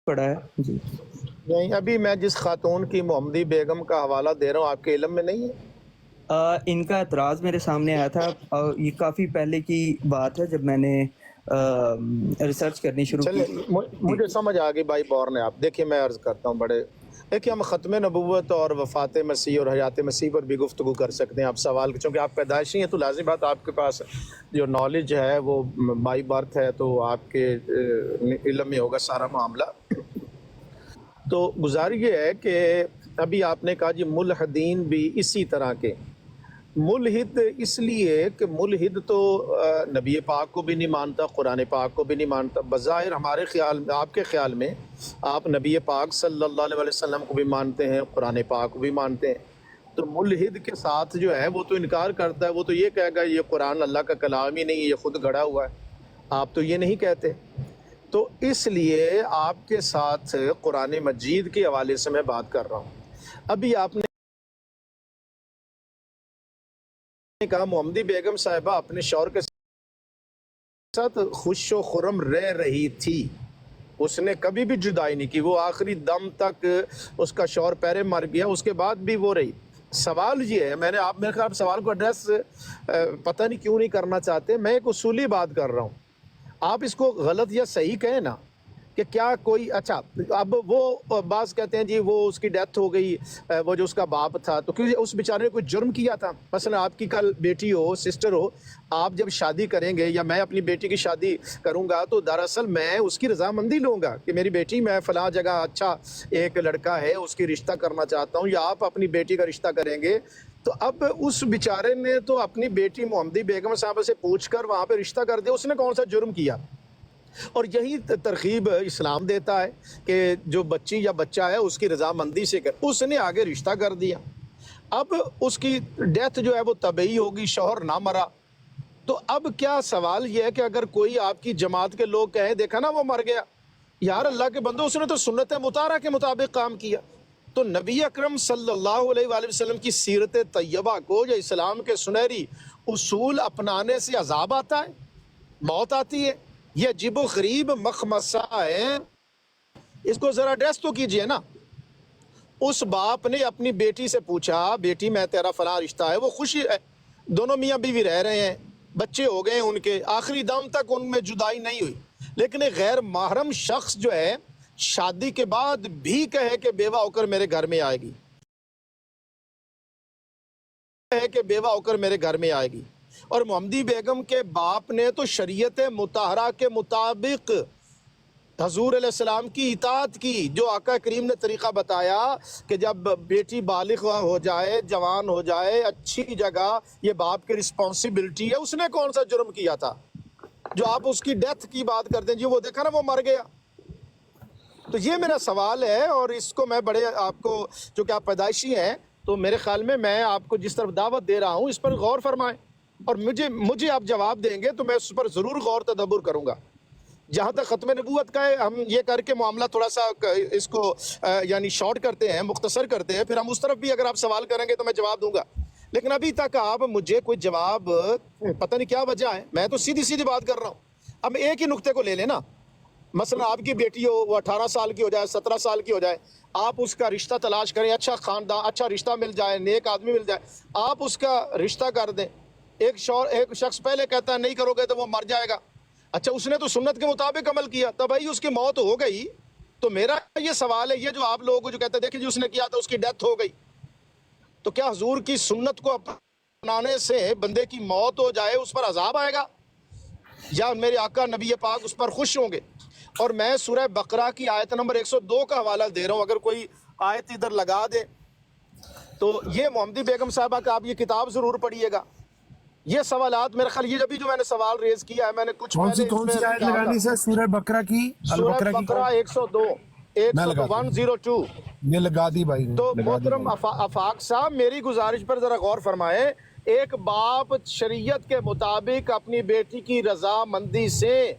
پڑھا ہے جی۔ نہیں، ابھی میں جس خاتون کی محمدی بیگم کا حوالہ دے رہا ہوں آپ کے علم میں نہیں ہے؟ ان کا اعتراض میرے سامنے آیا تھا، یہ کافی پہلے کی بات ہے جب میں نے ریسرچ کرنی شروع کی۔ چلے مجھے سمجھ آ گئی بھائی بورن ہے آپ۔ دیکھیے میں عرض کرتا ہوں بڑے، دیکھیے ہم ختم نبوت اور وفات مسیح اور حیات مسیح پر بھی گفتگو کر سکتے ہیں۔ آپ سوال، چونکہ آپ پیدائشی ہیں تو لازم بات آپ کے پاس جو نالج ہے وہ بائی برتھ ہے، تو آپ کے علم میں ہوگا سارا معاملہ۔ تو گزارش یہ ہے کہ ابھی آپ نے کہا جی ملحدین بھی اسی طرح کے ملحد، اس لیے کہ ملحد تو نبی پاک کو بھی نہیں مانتا، قرآن پاک کو بھی نہیں مانتا۔ بظاہر ہمارے خیال میں، آپ کے خیال میں، آپ نبی پاک صلی اللہ علیہ وسلم کو بھی مانتے ہیں، قرآن پاک کو بھی مانتے ہیں، تو ملحد کے ساتھ جو ہے وہ تو انکار کرتا ہے، وہ تو یہ کہے گا یہ قرآن اللہ کا کلام ہی نہیں ہے، یہ خود گڑھا ہوا ہے۔ آپ تو یہ نہیں کہتے، تو اس لیے آپ کے ساتھ قرآن مجید کے حوالے سے میں بات کر رہا ہوں۔ ابھی آپ نے کہا محمدی بیگم صاحبہ اپنے شوہر کے ساتھ خوش و خرم رہ رہی تھی، اس نے کبھی بھی جدائی نہیں کی، وہ آخری دم تک اس کا شوہر پہرے مر گیا، اس کے بعد بھی وہ رہی۔ سوال یہ ہے، میں نے آپ میرے خیال سوال کو ایڈریس پتہ نہیں کیوں نہیں کرنا چاہتے، میں ایک اصولی بات کر رہا ہوں، آپ اس کو غلط یا صحیح کہیں نا کہ کیا کوئی، اچھا اب وہ بعض کہتے ہیں جی وہ اس کی ڈیتھ ہو گئی، وہ جو اس کا باپ تھا، تو کیونکہ اس بیچارے نے کوئی جرم کیا تھا؟ مثلا آپ کی کل بیٹی ہو، سسٹر ہو، آپ جب شادی کریں گے یا میں اپنی بیٹی کی شادی کروں گا تو دراصل میں اس کی رضامندی لوں گا کہ میری بیٹی، میں فلاں جگہ اچھا ایک لڑکا ہے اس کی رشتہ کرنا چاہتا ہوں، یا آپ اپنی بیٹی کا رشتہ کریں گے، تو اب اس بیچارے نے تو اپنی بیٹی محمدی بیگم صاحبہ سے پوچھ کر وہاں پہ رشتہ کر دیا، اس نے کون سا جرم کیا؟ اور یہی ترغیب اسلام دیتا ہے کہ جو بچی یا بچہ ہے اس کی رضامندی سے کر، اس نے آگے رشتہ کر دیا، اب اس کی ڈیتھ جو ہے وہ طبعی ہوگی، شوہر نہ مرا، تو اب کیا سوال یہ ہے کہ اگر کوئی آپ کی جماعت کے لوگ کہیں دیکھا نا وہ مر گیا، یار اللہ کے بندو اس نے تو سنت مطہرہ کے مطابق کام کیا، تو نبی اکرم صلی اللہ علیہ وآلہ وسلم کی سیرت طیبہ کو یا اسلام کے سنہری اصول اپنانے سے عذاب آتا ہے، موت آتی ہے، یہ عجیب و غریب مخمصہ ہے، اس کو ذرا ایڈریس تو کیجئے نا۔ اس باپ نے اپنی بیٹی سے پوچھا، بیٹی میں تیرا فلاں رشتہ ہے، وہ خوشی ہے، دونوں میاں بیوی رہ رہے ہیں، بچے ہو گئے ہیں ان کے، آخری دم تک ان میں جدائی نہیں ہوئی، لیکن ایک غیر محرم شخص جو ہے شادی کے بعد بھی کہے کہ بیوہ ہو کر میرے گھر میں آئے گی، کہے کہ بیوہ ہو کر میرے گھر میں آئے گی، اور محمدی بیگم کے باپ نے تو شریعت مطہرہ کے مطابق حضور علیہ السلام کی اطاعت کی، جو آقا کریم نے طریقہ بتایا کہ جب بیٹی بالغ ہو جائے، جوان ہو جائے، اچھی جگہ، یہ باپ کی رسپانسبلٹی ہے، اس نے کون سا جرم کیا تھا جو آپ اس کی ڈیتھ کی بات کرتے ہیں؟ جی وہ دیکھا نا وہ مر گیا۔ تو یہ میرا سوال ہے، اور اس کو میں بڑے آپ کو، چونکہ آپ پیدائشی ہیں تو میرے خیال میں آپ کو جس طرف دعوت دے رہا ہوں اس پر غور فرمائیں، اور مجھے آپ جواب دیں گے تو میں اس پر ضرور غور تدبر کروں گا۔ جہاں تک ختم نبوت کا ہے، ہم یہ کر کے معاملہ تھوڑا سا اس کو یعنی شارٹ کرتے ہیں، مختصر کرتے ہیں، پھر ہم اس طرف بھی اگر آپ سوال کریں گے تو میں جواب دوں گا، لیکن ابھی تک آپ مجھے کوئی جواب، پتہ نہیں کیا وجہ ہے، میں تو سیدھی بات کر رہا ہوں۔ اب ایک ہی نقطے کو لے لیں نا، مثلا آپ کی بیٹی ہو، وہ 18 سال کی ہو جائے، 17 سال کی ہو جائے، آپ اس کا رشتہ تلاش کریں، اچھا خاندان، اچھا رشتہ مل جائے، نیک آدمی مل جائے، آپ اس کا رشتہ کر دیں، ایک شخص پہلے کہتا ہے نہیں کرو گے تو وہ مر جائے گا، اچھا اس نے تو سنت کے مطابق عمل کیا، تب بھائی اس کی موت ہو گئی، تو میرا یہ سوال ہے، یہ جو آپ لوگوں کو جو کہتے ہیں دیکھیں جی اس نے کیا تھا اس کی ڈیتھ ہو گئی، تو کیا حضور کی سنت کو اپنانے سے بندے کی موت ہو جائے اس پر عذاب آئے گا، یا میرے آقا نبی پاک اس پر خوش ہوں گے؟ اور میں سورہ بقرہ کی آیت نمبر 102 کا حوالہ دے رہا ہوں، اگر کوئی آیت ادھر لگا دے تو یہ محمدی بیگم صاحبہ کا آپ یہ کتاب ضرور پڑھیے گا۔ یہ سوالات میرے خیال، یہ ابھی جو میں نے سوال ریز کیا ہے، میں نے کچھ کون پہلے سی آیت لگانی سے؟ سورہ بقرہ کی، سورہ البقرہ کی بقرہ 102 میں لگاتا ہوں، 102 یہ لگا دی بھائی نے، تو لگا دی محترم بھائی۔ آفاق صاحب میری گزارش پر ذرا غور فرمائیں، ایک باپ شریعت کے مطابق اپنی بیٹی کی رضامندی سے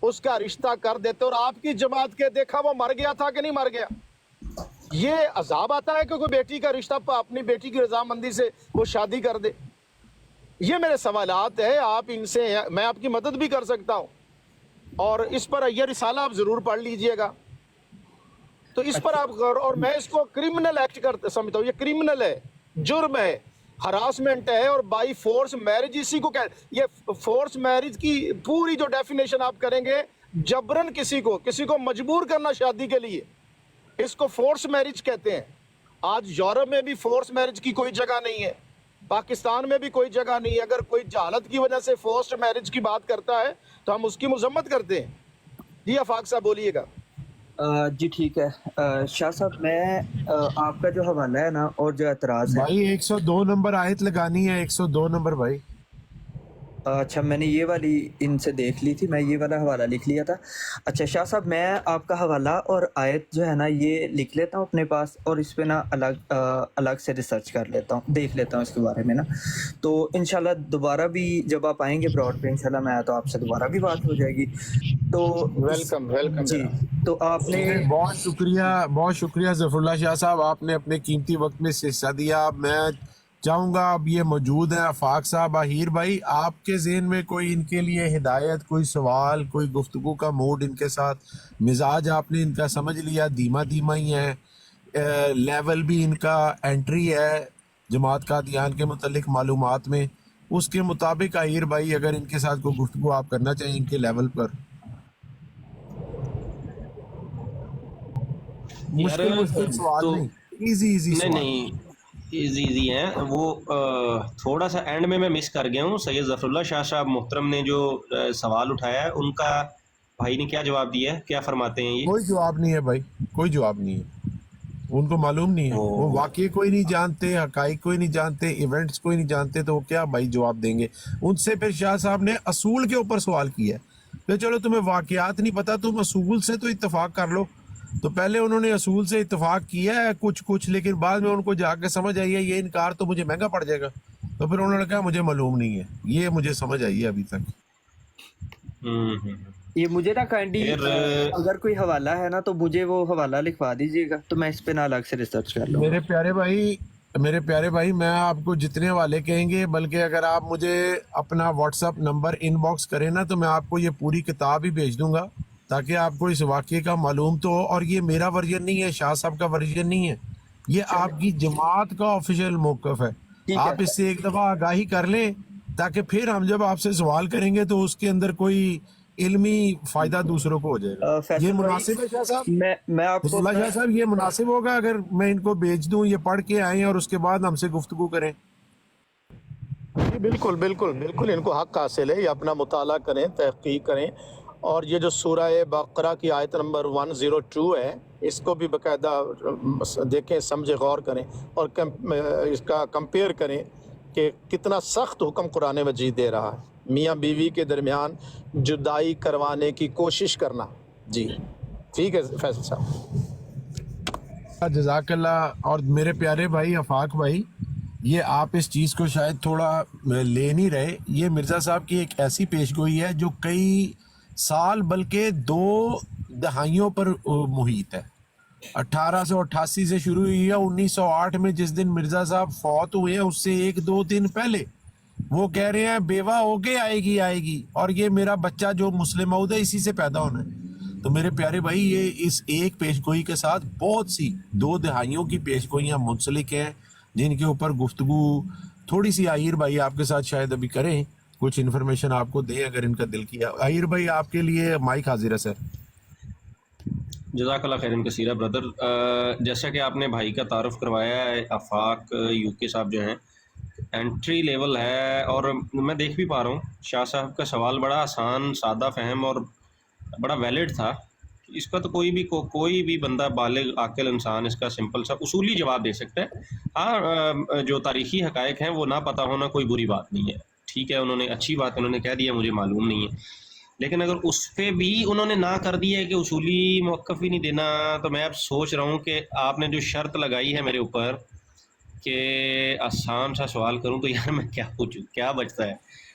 اس کا رشتہ کر دیتے، اور آپ کی جماعت کے دیکھا وہ مر گیا تھا کہ نہیں مر گیا، یہ عذاب آتا ہے کہ کوئی بیٹی کا رشتہ اپنی بیٹی کی رضامندی سے وہ شادی کر دے؟ یہ میرے سوالات ہیں، آپ ان سے میں آپ کی مدد بھی کر سکتا ہوں، اور اس پر یہ رسالہ آپ ضرور پڑھ لیجئے گا۔ تو اس پر آپ غور, اور میں اس کو کرمنل ایکٹ کرتے سمجھتا ہوں, یہ کرمنل ہے, جرم ہے, ہراسمنٹ ہے, اور بائی فورس میرج اسی کو یہ فورس میرج کی پوری جو ڈیفینیشن آپ کریں گے, جبرن کسی کو مجبور کرنا شادی کے لیے, اس کو فورس میرج کہتے ہیں. آج یورپ میں بھی فورس میرج کی کوئی جگہ نہیں ہے, پاکستان میں بھی کوئی جگہ نہیں ہے. اگر کوئی جہالت کی وجہ سے فورسڈ میرج کی بات کرتا ہے تو ہم اس کی مذمت کرتے ہیں. جی آفاق صاحب بولیے گا. جی ٹھیک ہے. شاہ صاحب میں آپ کا جو حوالہ ہے نا اور جو اعتراض ہے بھائی 102 نمبر آیت لگانی ہے, 102 نمبر بھائی. اچھا میں نے یہ والی ان سے دیکھ لی تھی, میں یہ والا حوالہ لکھ لیا تھا. اچھا شاہ صاحب میں آپ کا حوالہ اور آیت جو ہے نا یہ لکھ لیتا ہوں اپنے پاس, اور اس پہ نا الگ سے ریسرچ کر لیتا ہوں, دیکھ لیتا ہوں اس کے بارے میں نا. تو انشاءاللہ دوبارہ بھی جب آپ آئیں گے براڈ پہ انشاءاللہ میں تو آپ سے دوبارہ بھی بات ہو جائے گی. تو ویلکم جی تو آپ نے بہت شکریہ ظفر اللہ شاہ صاحب, آپ نے اپنے قیمتی وقت میں حصہ دیا. میں چاہوں گا اب یہ موجود ہیں آفاق صاحب, اہیر بھائی, آپ کے ذہن میں کوئی ان کے لیے ہدایت, کوئی سوال, کوئی گفتگو کا موڈ ان کے ساتھ, مزاج آپ نے ان کا سمجھ لیا, دھیما ہی ہے, لیول بھی ان کا انٹری ہے جماعت قادیان کے متعلق معلومات میں, اس کے مطابق اہیر بھائی اگر ان کے ساتھ کوئی گفتگو آپ کرنا چاہیں ان کے لیول پر. مشکل سوال تو نہیں, ایزی سوال. نہیں ایزی ہیں وہ. تھوڑا سا اینڈ میں مس کر گیا ہوں. سید ظفر اللہ شاہ صاحب محترم نے جو سوال اٹھایا ہے, ان کا بھائی نے کیا جواب دیا ہے, کیا فرماتے ہیں یہ؟ کوئی جواب نہیں ہے بھائی, کوئی جواب نہیں ہے, ان کو معلوم نہیں ہے, وہ واقعے کوئی نہیں جانتے, حقائق کوئی نہیں جانتے, ایونٹس کوئی نہیں جانتے, تو وہ کیا بھائی جواب دیں گے. ان سے پھر شاہ صاحب نے اصول کے اوپر سوال کیا ہے, کہ چلو تمہیں واقعات نہیں پتا, تم اصول سے تو اتفاق کر لو. تو پہلے انہوں نے اصول سے اتفاق کیا ہے کچھ, لیکن بعد میں ان کو جا کے سمجھ آئی ہے یہ انکار تو مجھے مہنگا پڑ جائے گا, تو پھر انہوں نے کہا مجھے معلوم نہیں ہے. یہ مجھے سمجھ آئی ہے ابھی تک. یہ مجھے نا کائنڈلی اگر کوئی حوالہ ہے نا تو مجھے وہ حوالہ لکھوا دیجیے گا, تو میں اس پہ نا الگ سے ریسرچ کر لوں. میرے پیارے بھائی, میں آپ کو جتنے حوالے کہیں گے, بلکہ اگر آپ مجھے اپنا what's app number in box کریں نا, تو میں آپ کو یہ پوری کتاب ہی بھیج دوں گا, تاکہ آپ کو اس واقعے کا معلوم تو ہو. اور یہ میرا ورژن نہیں ہے, شاہ صاحب کا ورژن نہیں ہے, یہ آپ کی جماعت کا آفیشیل موقف ہے. آپ اس سے ایک دفعہ آگاہی کر لیں, تاکہ پھر ہم جب آپ سے سوال کریں گے تو اس کے اندر کوئی علمی فائدہ دوسروں کو ہو جائے گا. یہ مناسب ہے شاہ صاحب؟ میں آپ کو شاہ صاحب یہ مناسب ہوگا اگر میں ان کو بھیج دوں, یہ پڑھ کے آئیں اور اس کے بعد ہم سے گفتگو کریں؟ جی بالکل, ان کو حق حاصل ہے, یہ اپنا مطالعہ کریں, تحقیق کریں. اور یہ جو سورہ بقرہ کی آیت نمبر 102 ہے, اس کو بھی باقاعدہ دیکھیں, سمجھے, غور کریں, اور اس کا کمپیئر کریں کہ کتنا سخت حکم قرآن مجید دے رہا ہے میاں بیوی کے درمیان جدائی کروانے کی کوشش کرنا. جی ٹھیک ہے فیصل صاحب, جزاک اللہ. اور میرے پیارے بھائی آفاق بھائی, یہ آپ اس چیز کو شاید تھوڑا لے نہیں رہے, یہ مرزا صاحب کی ایک ایسی پیش گوئی ہے جو کئی سال بلکہ 2 دہائیوں پر محیط ہے. 1888 سے شروع ہوئی ہے, 1908 میں جس دن مرزا صاحب فوت ہوئے ہیں اس سے 1-2 دن پہلے وہ کہہ رہے ہیں بیوہ ہو کے آئے گی, اور یہ میرا بچہ جو مسلم عہد ہے اسی سے پیدا ہونا ہے. تو میرے پیارے بھائی, یہ اس ایک پیش گوئی کے ساتھ بہت سی 2 دہائیوں کی پیش گوئیاں منسلک ہیں, جن کے اوپر گفتگو تھوڑی سی اہیر بھائی آپ کے ساتھ شاید ابھی کریں, کچھ انفارمیشن آپ کو دیں اگر ان کا دل کیا. اہیر بھائی آپ کے لیے مائک حاضر ہے سر. جزاک اللہ خیرن کثیرہ برادر. جیسا کہ آپ نے بھائی کا تعارف کروایا ہے, آفاق یو کے صاحب جو ہیں انٹری لیول ہے, اور میں دیکھ بھی پا رہا ہوں شاہ صاحب کا سوال بڑا آسان, سادہ فہم اور بڑا ویلڈ تھا. اس کا تو کوئی بھی بندہ بالغ عاقل انسان اس کا سمپل سا اصولی جواب دے سکتا ہے. ہاں جو تاریخی حقائق ہیں وہ نہ پتہ ہونا کوئی بری بات نہیں ہے, ٹھیک ہے, انہوں نے اچھی بات انہوں نے کہہ دیا مجھے معلوم نہیں ہے. لیکن اگر اس پہ بھی انہوں نے نہ کر دیا ہے کہ اصولی موقف ہی نہیں دینا, تو میں اب سوچ رہا ہوں کہ آپ نے جو شرط لگائی ہے میرے اوپر کہ آسان سا سوال کروں, تو یار میں کیا پوچھوں, کیا بچتا ہے؟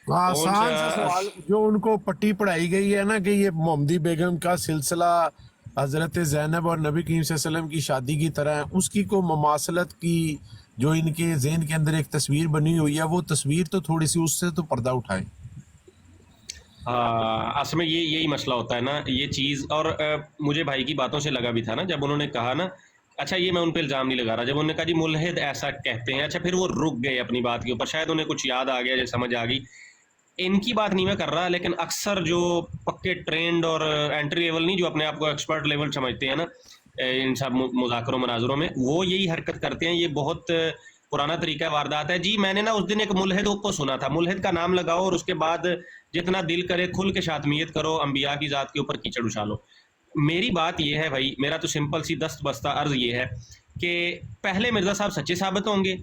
آسان سا سوال جو ان کو پٹی پڑھائی گئی ہے نا, کہ یہ محمدی بیگم کا سلسلہ حضرت زینب اور نبی کریم صلی اللہ علیہ وسلم کی شادی کی طرح ہے, اس کی کو مماثلت کی جو ان کے ذہن کے اندر ایک تصویر بنی ہوئی ہے, وہ تصویر تو تھوڑی سی اس سے تو پردہ اٹھائیں. हाँ, असल में यही मसला होता है ना, ये चीज़। और मुझे भाई की बातों से लगा भी था ना, जब उन्होंने कहा ना, अच्छा ये मैं उन पे इल्ज़ाम नहीं लगा रहा, जब उन्होंने कहा जी मुल्हिद ऐसा कहते हैं, अच्छा फिर वो रुक गए अपनी बात के ऊपर, शायद उन्हें कुछ याद आ गया या समझ आ गई। इनकी बात नहीं मैं कर रहा, लेकिन अक्सर जो पक्के ट्रेंड और एंट्री लेवल नहीं, जो अपने आप को एक्सपर्ट लेवल समझते हैं ना इन सब मुज़ाकरों मनाजरों में, वो यही हरकत करते हैं। ये बहुत पुराना तरीका वारदात है जी। मैंने ना उस दिन एक मुल्हिद को सुना था, मुल्हिद का नाम लगाओ और उसके बाद जितना दिल करे खुल के शातमियत करो, अंबिया की ज़ात के ऊपर कीचड़ उछालो। मेरी बात ये है भाई, मेरा तो सिंपल सी दस्त बस्ता अर्ज़ ये है कि पहले मिर्ज़ा साहब सच्चे साबित होंगे,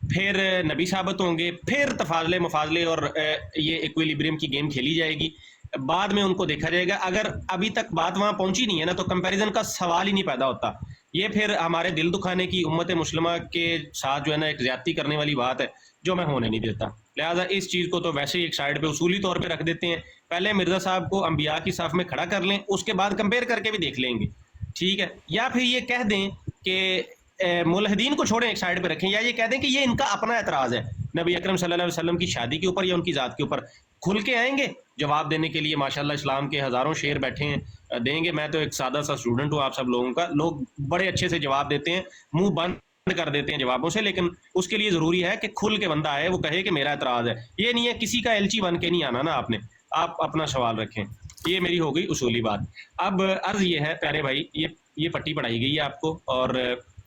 फिर नबी साबित होंगे, फिर तफाजले मुफाजले और ये इक्विलिब्रियम की गेम खेली जाएगी, बाद में उनको देखा जाएगा। अगर अभी तक बात वहाँ पहुँची नहीं है ना, तो कंपैरिजन का सवाल ही नहीं पैदा होता। ये फिर हमारे दिल दुखाने की उम्मत मुस्लिमा के साथ जो है ना एक ज्यादती करने वाली बात है, जो मैं होने नहीं देता। लिहाजा इस चीज़ को तो वैसे ही एक साइड पे उसूली तौर पे रख देते हैं। पहले मिर्ज़ा साहब को अंबिया की साफ में खड़ा कर लें, उसके बाद कंपेयर करके भी देख लेंगे, ठीक है। या फिर ये कह दें कि मुल्हिदीन को छोड़ें, एक साइड पे रखें, या ये कह दें कि ये इनका अपना एतराज़ है नबी अकरम सल्लल्लाहु अलैहि वसल्लम की शादी के ऊपर या उनकी ज़ात के ऊपर। खुल के आएंगे जवाब देने के लिए, माशाल्लाह इस्लाम के हज़ारों शेर बैठे हैं, देंगे। मैं तो एक सादा सा स्टूडेंट हूँ आप सब लोगों का, लोग बड़े अच्छे से जवाब देते हैं, मुंह बंद कर देते हैं जवाबों से, लेकिन उसके लिए ज़रूरी है कि खुल के बंदा आए, वो कहे कि मेरा एतराज़ है। ये नहीं है किसी का एलची बन के नहीं आना ना आपने, आप अपना सवाल रखें। ये मेरी हो गई उसूली बात। अब अर्ज़ ये है प्यारे भाई, ये पट्टी पढ़ाई गई है आपको, और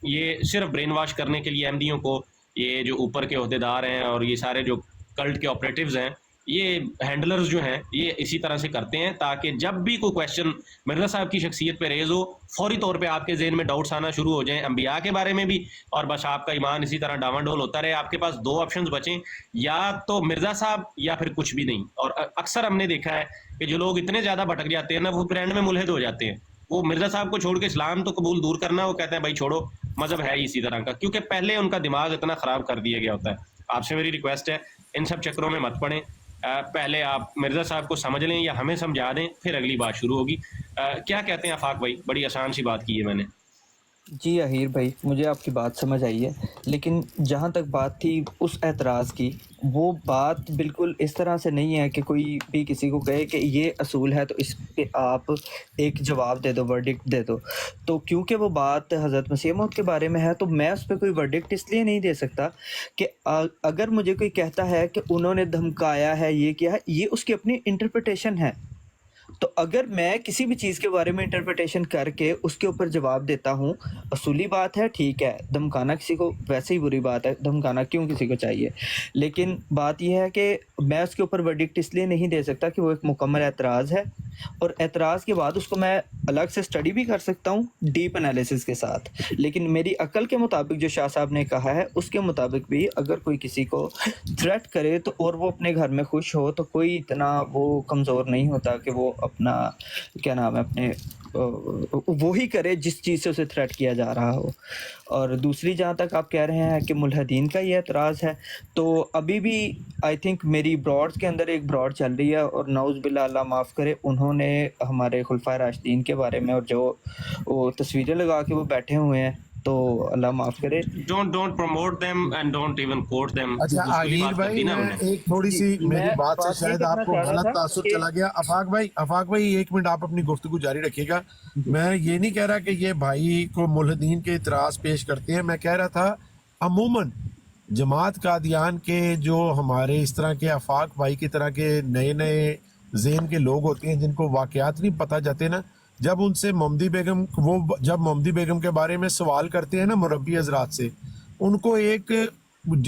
ये सिर्फ ब्रेन वॉश करने के लिए अहमदियों को, ये जो ऊपर के ओहदेदार हैं और ये सारे जो कल्ट के ऑपरेटिव्स हैं, ये हैंडलर्स जो हैं, ये इसी तरह से करते हैं ताकि जब भी कोई क्वेश्चन मिर्ज़ा साहब की शख्सियत पे रेज़ हो, फौरी तौर पे आपके ज़हन में डाउट्स आना शुरू हो जाएं अंबिया के बारे में भी, और बस आपका ईमान इसी तरह डावाडोल होता रहे। आपके पास दो ऑप्शंस बचें, या तो मिर्ज़ा साहब या फिर कुछ भी नहीं। और अक्सर हमने देखा है कि जो लोग इतने ज़्यादा भटक जाते हैं ना, वो ब्रांड में मुल्हिद हो जाते हैं। वो मिर्ज़ा साहब को छोड़ के इस्लाम तो कबूल दूर करना, वो कहते हैं भाई छोड़ो, मज़हब है ही इसी तरह का, क्योंकि पहले उनका दिमाग इतना ख़राब कर दिया गया होता है। आपसे मेरी रिक्वेस्ट है, इन सब चक्करों में मत पड़ें। पहले आप मिर्ज़ा साहब को समझ लें या हमें समझा दें, फिर अगली बात शुरू होगी। क्या कहते हैं आफाक भाई? बड़ी आसान सी बात की है मैंने। जी अहीर भाई, मुझे आपकी बात समझ आई है, लेकिन जहाँ तक बात थी उस एतराज़ की, वो बात बिल्कुल इस तरह से नहीं है कि कोई भी किसी को कहे कि ये असूल है तो इस पे आप एक जवाब दे दो, वर्डिक्ट दे दो। तो क्योंकि वो बात हज़रत मसीह मौद के बारे में है, तो मैं उस पे कोई वर्डिक्ट इसलिए नहीं दे सकता कि अगर मुझे कोई कहता है कि उन्होंने धमकाया है, ये किया है, ये उसकी अपनी इंटरप्रिटेशन है। तो अगर मैं किसी भी चीज़ के बारे में इंटरप्रिटेशन करके उसके ऊपर जवाब देता हूँ, असूली बात है, ठीक है, धमकाना किसी को वैसे ही बुरी बात है, धमकाना क्यों किसी को चाहिए। लेकिन बात यह है कि मैं उसके ऊपर वर्डिक्ट इसलिए नहीं दे सकता कि वो एक मुकम्मल एतराज़ है, और एतराज़ के बाद उसको मैं अलग से स्टडी भी कर सकता हूँ डीप एनालिसिस के साथ। लेकिन मेरी अक्ल के मुताबिक जो शाह साहब ने कहा है, उसके मुताबिक भी अगर कोई किसी को थ्रेट करे तो, और वो अपने घर में खुश हो, तो कोई इतना वो कमज़ोर नहीं होता कि वो अपना क्या नाम है, अपने वो ही करे जिस चीज़ से उसे थ्रेट किया जा रहा हो। और दूसरी, जहाँ तक आप कह रहे हैं कि मुल्हिदीन का ये एतराज़ है, तो अभी भी आई थिंक मेरी ब्रॉड्स के अंदर एक ब्रॉड चल रही है, और नाउज़ बिल्लाह, अल्लाह माफ़ करे, उन्होंने हमारे खुलफाए राशिदीन के बारे में और जो वो तस्वीरें लगा के वो बैठे हुए हैं, तो अल्लाह माफ़ करे। Don't promote them and don't even quote them. अच्छा आहिर भाई, मैं एक थोड़ी सी मेरी मैं बात से बात ये शायद करना आपको चाह रहा गलत था तासुर कि चला गया। अफाक भाई 1 मिनट आप अपनी गुफ्तगू जारी रखिएगा। मैं ये नहीं कह रहा कि ये भाई को मुल्हिदीन के इतराज़ पेश करते हैं, मैं कह रहा था अमूमन जमात कादियान के जो हमारे इस तरह के आफाक भाई की तरह के नए नए ज़हन के लोग होते हैं, जिनको वाक़यात नहीं पता जाते ना, जब उनसे मोमदी बेगम, वो जब मोमदी बेगम के बारे में सवाल करते हैं ना मुरब्बी हजरात से, उनको एक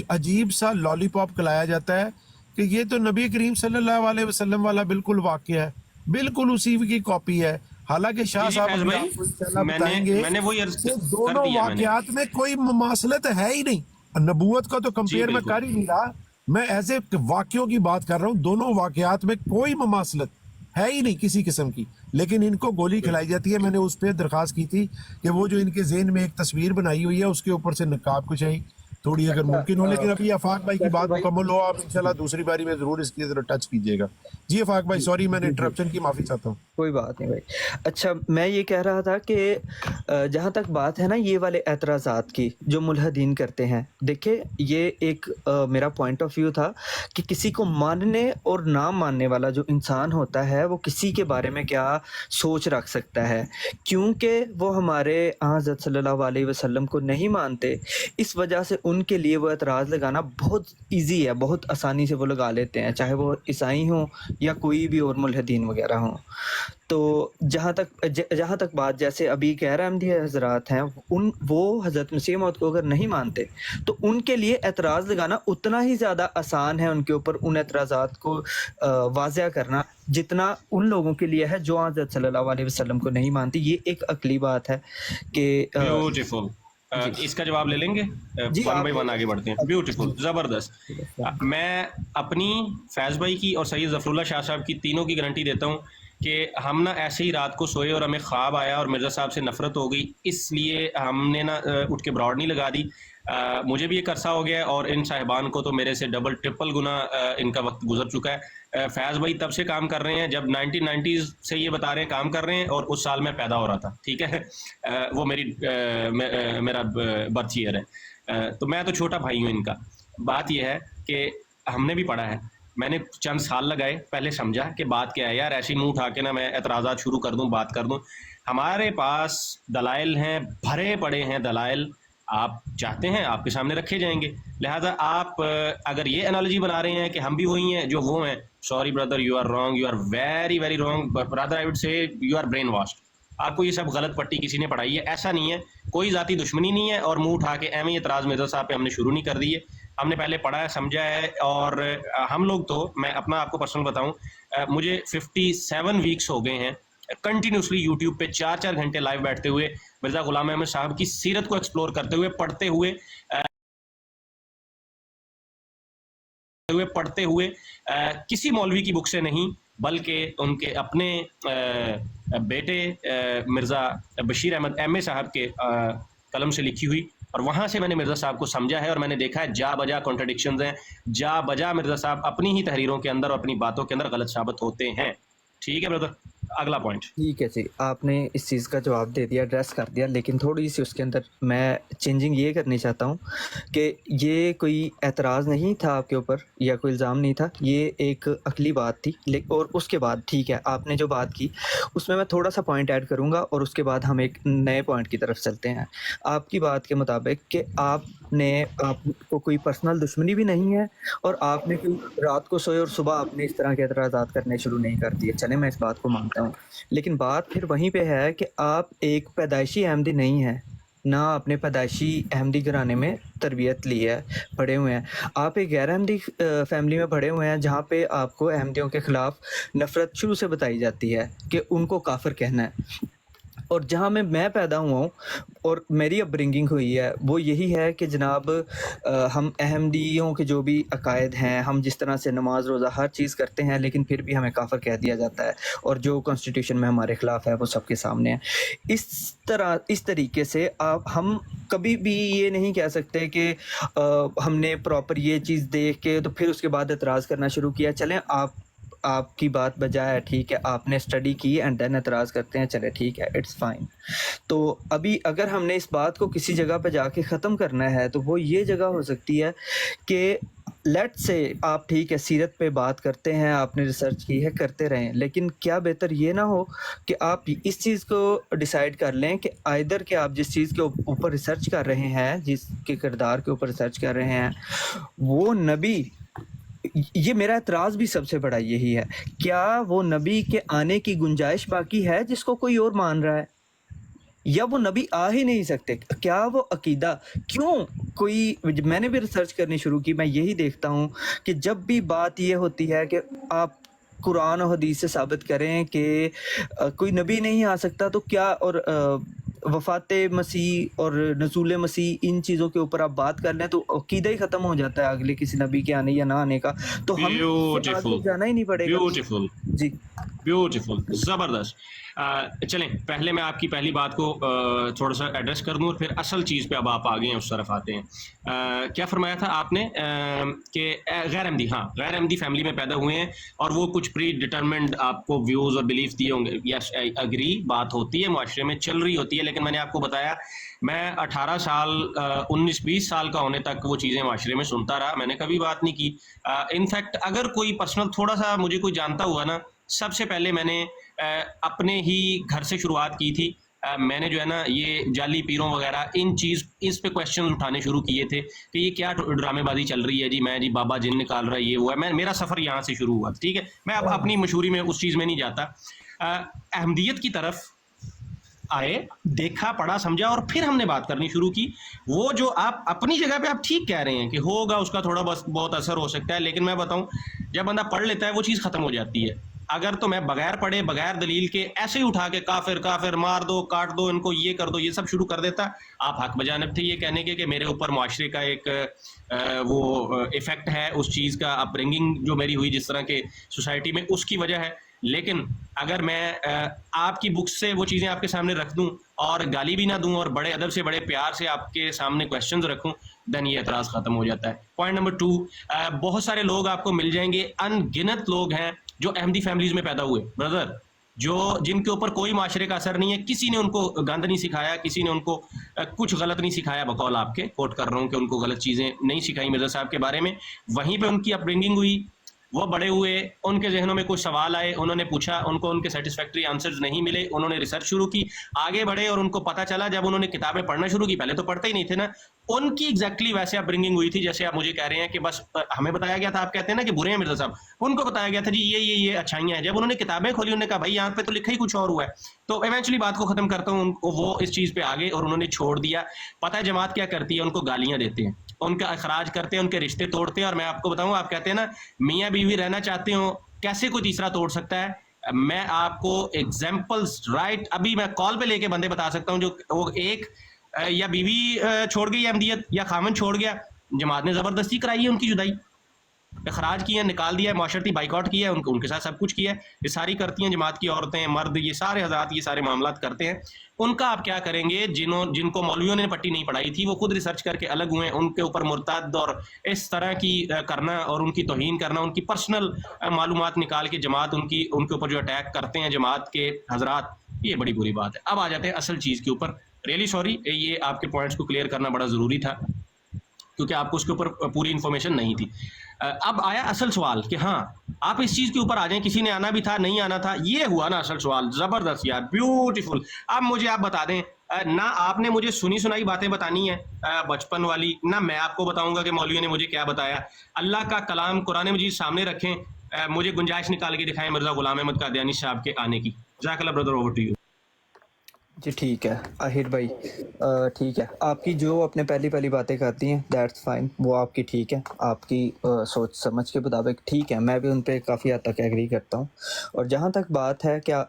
अजीब सा लॉलीपॉप खिलाया जाता है कि ये तो नबी करीम सल्लल्लाहु अलैहि वसल्लम वाला बिल्कुल वाक़या है, बिल्कुल उसी की कॉपी है। हालांकि शाह जी साहब फैज अभी भाई, आपको इंशाल्लाह मैंने बताएंगे मैंने वही अर्ज कि कर दोनों दिया मैंने। वाक़यात में कोई मुमासलत है ही नहीं। नबूवत का तो जी कंपेयर मैं बिल्कुल। कर ही नहीं रहा, मैं ऐसे वाक़यों की बात कर रहा हूँ। दोनों वाक़यात में कोई मुमासलत है ही नहीं किसी किस्म की, लेकिन इनको गोली खिलाई जाती है। मैंने उस पर दरख्वास्त की थी कि वो जो इनके ज़हन में एक तस्वीर बनाई हुई है उसके ऊपर से नकाब कुशाई, थोड़ी अगर मुमकिन हो, लेकिन अ, अभी आफाक भाई की फैसल बात भाई मुकम्मल हो, आप इंशाल्लाह दूसरी बारी में जरूर इसकी तरफ टच कीजिएगा। जी आफाक भाई, जी सॉरी मैंने जी जी इंटरप्शन की, माफी चाहता हूँ। कोई बात नहीं भाई। अच्छा मैं ये कह रहा था कि जहाँ तक बात है ना ये वाले एतराज़ात की जो मुल्हदीन करते हैं, देखिए ये एक मेरा पॉइंट ऑफ व्यू था कि किसी को मानने और ना मानने वाला जो इंसान होता है वो किसी के बारे में क्या सोच रख सकता है, क्योंकि वो हमारे हज़रत सल्लल्लाहु अलैहि वसल्लम को नहीं मानते, इस वजह से उनके लिए वो एतराज़ लगाना बहुत ईजी है, बहुत आसानी से वो लगा लेते हैं, चाहे वो ईसाई हों या कोई भी और मुल्हदीन वगैरह हों। तो जहाँ तक बात जैसे अभी गैर अहमदी हज़रात हैं, उन वो हज़रत मसीह मौद को अगर नहीं मानते तो उनके लिए एतराज़ लगाना उतना ही ज़्यादा आसान है उनके ऊपर उन एतराज़ात को वाज़िया करना जितना उन लोगों के लिए है जो हज़रत सल्लल्लाहु अलैहि वसल्लम को नहीं मानती। ये एक अक्ली बात है कि ब्यूटीफुल। जी इसका जवाब ले लेंगे, जी वन आप बाई ले वन लें। आगे बढ़ते हैं। जी ब्यूटीफुल, जी ज़बरदस्त। मैं अपनी, फैज़ भाई की और सैयद ज़फ़रुल्लाह शाह साहब की तीनों की गारंटी देता हूँ कि हम ना ऐसे ही रात को सोए और हमें ख्वाब आया और मिर्ज़ा साहब से नफ़रत हो गई, इसलिए हमने ना उठ के ब्रॉड नहीं लगा दी। मुझे भी एक अरसा हो गया है और इन साहिबान को तो मेरे से डबल ट्रिपल गुना इनका वक्त गुजर चुका है। फैज़ भाई तब से काम कर रहे हैं जब 1990s से ये बता रहे हैं काम कर रहे हैं, और उस साल मैं पैदा हो रहा था, ठीक है। वो मेरा बर्थ ईयर है। तो मैं तो छोटा भाई हूँ इनका। बात यह है कि हमने भी पढ़ा है, मैंने चंद साल लगाए, पहले समझा कि बात क्या है यार, ऐसे ही मुंह उठा के ना मैं एतराज़ात शुरू कर दूं, बात कर दूं। हमारे पास दलाइल हैं, भरे पड़े हैं दलाइल, आप चाहते हैं आपके सामने रखे जाएंगे। लिहाजा आप अगर ये एनालॉजी बना रहे हैं कि हम भी वही हैं जो वो हैं, sorry brother, you are wrong, you are very very wrong brother, I would say you are brainwashed. आपको ये सब गलत पट्टी किसी ने पढ़ाई है, ऐसा नहीं है, कोई ज़ाती दुश्मनी नहीं है, और मुंह उठा के एवं एतराज़ मिर्ज़ा साहब पे हमने शुरू नहीं कर दी है। हमने पहले पढ़ा है, समझा है, और हम लोग तो, मैं अपना आपको पर्सनल बताऊं, मुझे 57 वीक्स हो गए हैं कंटिन्यूसली यूट्यूब पे 4-4 घंटे लाइव बैठते हुए मिर्ज़ा ग़ुलाम अहमद साहब की सीरत को एक्सप्लोर करते हुए, पढ़ते हुए किसी मौलवी की बुक से नहीं, बल्कि उनके अपने बेटे मिर्ज़ा बशीर अहमद एम ए साहब के कलम से लिखी हुई, और वहाँ से मैंने मिर्ज़ा साहब को समझा है, और मैंने देखा है जा बजा कॉन्ट्रडिक्शंस हैं, जा बजा मिर्ज़ा साहब अपनी ही तहरीरों के अंदर और अपनी बातों के अंदर गलत साबित होते हैं। ठीक है ब्रदर, अगला पॉइंट। ठीक है जी, आपने इस चीज़ का जवाब दे दिया, एड्रेस कर दिया, लेकिन थोड़ी सी उसके अंदर मैं चेंजिंग ये करनी चाहता हूँ कि ये कोई एतराज़ नहीं था आपके ऊपर या कोई इल्ज़ाम नहीं था, ये एक अकली बात थी। और उसके बाद ठीक है, आपने जो बात की उसमें मैं थोड़ा सा पॉइंट ऐड करूँगा और उसके बाद हम एक नए पॉइंट की तरफ चलते हैं। आपकी बात के मुताबिक कि आपको कोई पर्सनल दुश्मनी भी नहीं है और आपने कोई रात को सोए और सुबह आपने इस तरह के एतराज़ात करने शुरू नहीं कर दिए। चलें, मैं इस बात को मानता हूँ, लेकिन बात फिर वहीं पे है कि आप एक पैदाइशी अहमदी नहीं हैं, ना आपने पैदाइशी अहमदी घराने में तरबियत ली है, पढ़े हुए हैं। आप एक गैर अहमदी फैमिली में पढ़े हुए हैं जहाँ पे आपको अहमदियों के ख़िलाफ़ नफ़रत शुरू से बताई जाती है कि उनको काफिर कहना है। और जहाँ मैं पैदा हुआ हूँ और मेरी अपब्रिंगिंग हुई है वो यही है कि जनाब हम अहमदियों के जो भी अकायद हैं, हम जिस तरह से नमाज रोज़ा हर चीज़ करते हैं, लेकिन फिर भी हमें काफिर कह दिया जाता है, और जो कॉन्स्टिट्यूशन में हमारे ख़िलाफ़ है वो सबके सामने है। इस तरीके से हम कभी भी ये नहीं कह सकते कि हमने प्रॉपर ये चीज़ देख के तो फिर उसके बाद एतराज़ करना शुरू किया। चलें, आपकी बात बजाय है, ठीक है, आपने स्टडी की एंड देन एतराज़ करते हैं, चले ठीक है, इट्स फाइन। तो अभी अगर हमने इस बात को किसी जगह पे जाके ख़त्म करना है तो वो ये जगह हो सकती है कि लेट्स से आप ठीक है सीरत पे बात करते हैं, आपने रिसर्च की है, करते रहें, लेकिन क्या बेहतर ये ना हो कि आप इस चीज़ को डिसाइड कर लें कि आइदर कि आप जिस चीज़ के ऊपर रिसर्च कर रहे हैं, जिसके किरदार के ऊपर रिसर्च कर रहे हैं, वो नबी, ये मेरा एतराज़ भी सबसे बड़ा यही है, क्या वो नबी के आने की गुंजाइश बाकी है जिसको कोई और मान रहा है, या वो नबी आ ही नहीं सकते? क्या वो अकीदा, क्यों कोई, मैंने भी रिसर्च करनी शुरू की, मैं यही देखता हूँ कि जब भी बात ये होती है कि आप कुरान और हदीस से साबित करें कि कोई नबी नहीं आ सकता, तो क्या और वफ़ात मसीह और नज़ूल मसीह इन चीज़ों के ऊपर आप बात कर लें तो अकीदा ही ख़त्म हो जाता है अगले किसी नबी के आने या ना आने का, तो हम आगे ब्यूटीफुल, जाना ही नहीं पड़ेगा। ब्यूटीफुल। जी ब्यूटीफुल, ज़बरदस्त। चलें, पहले मैं आपकी पहली बात को थोड़ा सा एड्रेस कर दूँ और फिर असल चीज़ पे अब आप आगे हैं, उस तरफ आते हैं। क्या फरमाया था आपने कि गैर अहमदी, हाँ, गैर अहमदी फैमिली में पैदा हुए हैं और वो कुछ प्री डिटरमिन्ड आपको व्यूज़ और बिलीफ दिए होंगे। यस, आई अग्री, बात होती है, माशरे में चल रही होती है, लेकिन मैंने आपको बताया मैं 18 साल 19-20 साल का होने तक वो चीज़ें माशरे में सुनता रहा, मैंने कभी बात नहीं की। इनफैक्ट अगर कोई पर्सनल थोड़ा सा मुझे कोई जानता हुआ ना, सबसे पहले मैंने अपने ही घर से शुरुआत की थी। मैंने जो है ना ये जाली पीरों वगैरह इस पे क्वेश्चन उठाने शुरू किए थे कि ये क्या ड्रामेबाजी चल रही है जी, मैं जी बाबा जिन निकाल रहा है, ये वो है। मेरा सफ़र यहाँ से शुरू हुआ, ठीक है। मैं अब अपनी मशहूरी में उस चीज़ में नहीं जाता। अहमदियत की तरफ आए, देखा, पढ़ा, समझा और फिर हमने बात करनी शुरू की। वो जो आप अपनी जगह पे आप ठीक कह रहे हैं कि होगा उसका थोड़ा बस बहुत असर हो सकता है, लेकिन मैं बताऊं जब बंदा पढ़ लेता है वो चीज़ ख़त्म हो जाती है। अगर तो मैं बगैर पढ़े बगैर दलील के ऐसे ही उठा के काफिर काफिर मार दो, काट दो, इनको ये कर दो, ये सब शुरू कर देता, आप हक बजानिब थे ये कहने के कि मेरे ऊपर मुआशरे का एक वो इफ़ेक्ट है, उस चीज़ का अपब्रिंगिंग जो मेरी हुई जिस तरह के सोसाइटी में, उसकी वजह है। लेकिन अगर मैं आपकी बुक से वो चीज़ें आपके सामने रख दूं और गाली भी ना दूं और बड़े अदब से बड़े प्यार से आपके सामने क्वेश्चंस रखूं, देन ये एतराज़ ख़त्म हो जाता है। पॉइंट नंबर 2, बहुत सारे लोग आपको मिल जाएंगे, अनगिनत लोग हैं जो अहमदी फैमिलीज़ में पैदा हुए ब्रदर, जो जिनके ऊपर कोई माशरे का असर नहीं है, किसी ने उनको गंद नहीं सिखाया, किसी ने उनको कुछ गलत नहीं सिखाया, बकौल आपके कोट कर रहा हूँ कि उनको गलत चीज़ें नहीं सिखाई मिर्ज़ा साहब के बारे में। वहीं पे उनकी अपब्रिंगिंग हुई, वो बड़े हुए, उनके जहनों में कुछ सवाल आए, उन्होंने पूछा, उनको उनके सेटिस्फैक्ट्री आंसर्स नहीं मिले, उन्होंने रिसर्च शुरू की, आगे बढ़े और उनको पता चला जब उन्होंने किताबें पढ़ना शुरू की, पहले तो पढ़ते ही नहीं थे ना, उनकी एग्जैक्टली वैसे अपब्रिंगिंग हुई थी जैसे आप मुझे कह रहे हैं कि बस हमें बताया गया था, आप कहते हैं ना कि बुरे हैं मिर्ज़ा साहब, उनको बताया गया था जी ये अच्छाइयाँ हैं। जब उन्होंने किताबें खोली उन्होंने कहा भाई यहाँ पे तो लिखा ही कुछ और हुआ है। तो इवेंचुअली बात को ख़त्म करता हूँ, वो इस चीज़ पे आ गए और उन्होंने छोड़ दिया। पता है जमात क्या करती है, उनको गालियाँ देते हैं, उनका अखराज करते हैं, उनके रिश्ते तोड़ते हैं। और मैं आपको बताऊं, आप कहते हैं ना मियाँ बीवी रहना चाहते हो, कैसे कोई तीसरा तोड़ सकता है? मैं आपको एग्जांपल्स राइट अभी मैं कॉल पे लेके बंदे बता सकता हूं जो वो एक या बीवी छोड़ गई अहमदियत या खामन छोड़ गया, जमात ने ज़बरदस्ती कराई है उनकी जुदाई, अखराज किया, निकाल दिया, माशरती बाइकआउट किया, उनके साथ सब कुछ किया। ये सारी करती हैं जमात की औरतें, मर्द, ये सारे हज़रात ये सारे मामलात करते हैं। उनका आप क्या करेंगे? जिनको मौलवियों ने पट्टी नहीं पढ़ाई थी, वो खुद रिसर्च करके अलग हुए, उनके ऊपर मुर्तद और इस तरह की करना और उनकी तौहीन करना, उनकी पर्सनल मालूमात निकाल के जमात उनके ऊपर जो अटैक करते हैं जमात के हज़रात, ये बड़ी बुरी बात है। अब आ जाते हैं असल चीज़ के ऊपर। रियली सॉरी, ये आपके पॉइंट्स को क्लियर करना बड़ा ज़रूरी था क्योंकि आपको उसके ऊपर पूरी इन्फॉर्मेशन नहीं थी। अब आया असल सवाल कि हाँ आप इस चीज़ के ऊपर आ जाएं, किसी ने आना भी था, नहीं आना था, ये हुआ ना असल सवाल। ज़बरदस्त यार, ब्यूटीफुल। अब मुझे आप बता दें, ना आपने मुझे सुनी सुनाई बातें बतानी है बचपन वाली, ना मैं आपको बताऊंगा कि मौलवी ने मुझे क्या बताया। अल्लाह का कलाम कुरान मजीद सामने रखें, मुझे गुंजाइश निकाल के दिखाएं मिर्ज़ा गुलाम अहमद कादियानी साहब के आने की। जज़ाकल्लाह ब्रदर, ओवर टू यू। जी ठीक है आहिर भाई, ठीक है, आपकी जो अपने पहली बातें करती हैं दैट्स फाइन, वो आपकी ठीक है, आपकी सोच समझ के मुताबिक ठीक है, मैं भी उन पे काफ़ी हद तक एग्री करता हूँ। और जहाँ तक बात है क्या,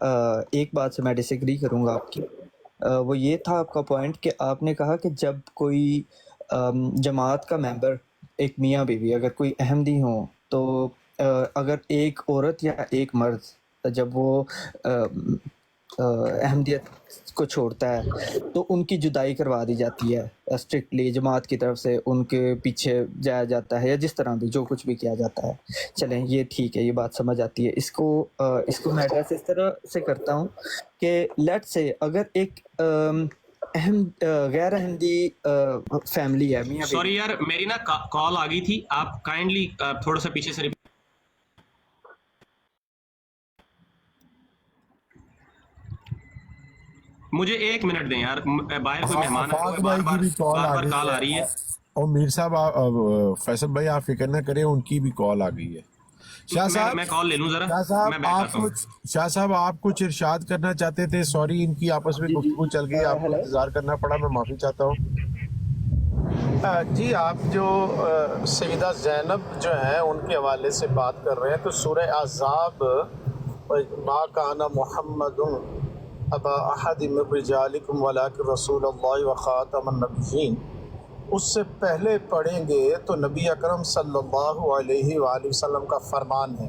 एक बात से मैं डिसएग्री करूँगा आपकी, वो ये था आपका पॉइंट कि आपने कहा कि जब कोई जमात का मेंबर, एक मियाँ बीवी अगर कोई अहमदी हो, तो अगर एक औरत या एक मर्द जब वो अहमदियत को छोड़ता है तो उनकी जुदाई करवा दी जाती है स्ट्रिक्टली, जमात की तरफ से उनके पीछे जाया जाता है या जिस तरह भी जो कुछ भी किया जाता है। चलें ये ठीक है, ये बात समझ आती है। इसको मैं एड्रेस इस तरह से करता हूँ कि लेट्स से अगर एक गैर अहमदी फैमिली है, मियां सॉरी यार, मेरी ना कॉल आ गई थी, आप काइंडली थोड़ा सा पीछे से मुझे 1 मिनट दें यार, बाहर कोई मेहमान है, बार-बार कॉल आ रही है। और मीर साहब, फैसल भाई आप फिक्र ना करें, उनकी भी कॉल आ गई है। शाह साहब, मैं कॉल ले लूं जरा। शाह साहब आप कुछ इरशाद करना चाहते थे? सॉरी, इनकी आपस में गुफ्तगू चल गई, आपको इंतजार करना पड़ा, मैं माफी चाहता हूँ। जी, आप जो सईदा ज़ैनब जो हैं उनके हवाले से बात कर रहे हैं, तो सूरह अहज़ाब मा काना मुहम्मदुन अबा अहद मिन रिजालिकुम वलाकिन रसूलुल्लाह व खातमुन नबिय्यीन, उससे पहले पढ़ेंगे तो नबी अकरम सल्लल्लाहु अलैहि वसल्लम का फरमान है,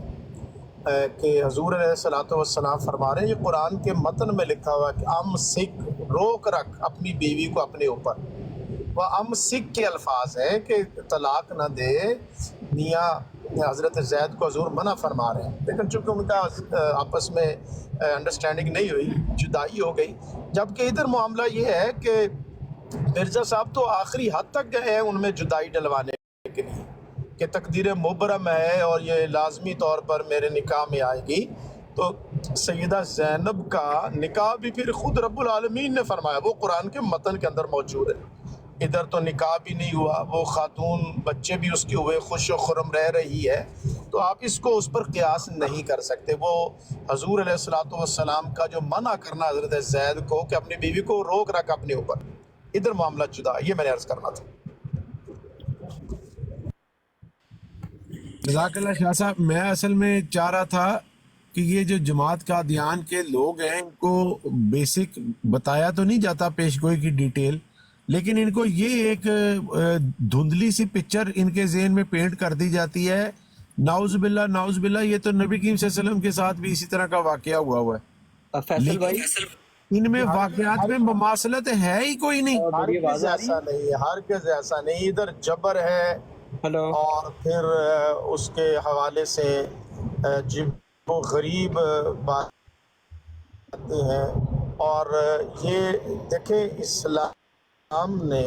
کہ حضور علیہ الصلوۃ والسلام فرما رہے ہیں، یہ قرآن کے متن میں لکھا ہوا ہے کہ امسک، روک رکھ اپنی بیوی کو اپنے اوپر. وہ امسک کے الفاظ ہیں کہ طلاق نہ دے. میاں حضرت زید کو حضور منع فرما رہے ہیں، لیکن چونکہ ان کا آپس میں انڈرسٹینڈنگ نہیں ہوئی، جدائی ہو گئی. جبکہ ادھر معاملہ یہ ہے کہ مرزا صاحب تو آخری حد تک گئے ہیں ان میں جدائی ڈلوانے کے لیے کہ تقدیر مبرم ہے اور یہ لازمی طور پر میرے نکاح میں آئے گی. تو سیدہ زینب کا نکاح بھی پھر خود رب العالمین نے فرمایا، وہ قرآن کے متن کے اندر موجود ہے. ادھر تو نکاح بھی نہیں ہوا، وہ خاتون بچے بھی اس کے ہوئے خوش و خرم رہ رہی ہے. تو آپ اس کو اس پر قیاس نہیں کر سکتے. وہ حضور علیہ الصلوۃ والسلام کا جو منع کرنا حضرت زید کو کہ اپنی بیوی کو روک رکھ اپنے اوپر، ادھر معاملہ جدا ہے. یہ میں نے عرض کرنا تھا. جزاک اللہ شاہ صاحب. میں اصل میں چاہ رہا تھا کہ یہ جو جماعت قادیان کے لوگ ہیں ان کو بیسک بتایا تو نہیں جاتا پیش گوئی کی ڈیٹیل، لیکن ان کو یہ ایک دھندلی سی پکچر ان کے ذہن میں پینٹ کر دی جاتی ہے. نعوذ باللہ نعوذ باللہ. یہ تو نبی کریم صلی اللہ علیہ وسلم کے ساتھ بھی اسی طرح کا واقعہ ہوا ہے. فیصل بھائی ان میں واقعات میں مماثلت ہے ہی کوئی نہیں. ہرگز ایسا نہیں ہے، ہرگز ایسا نہیں. ادھر جبر ہے ہلو، اور پھر اس کے حوالے سے جب وہ غریب باتیں ہیں. اور یہ دیکھیں اسلام نے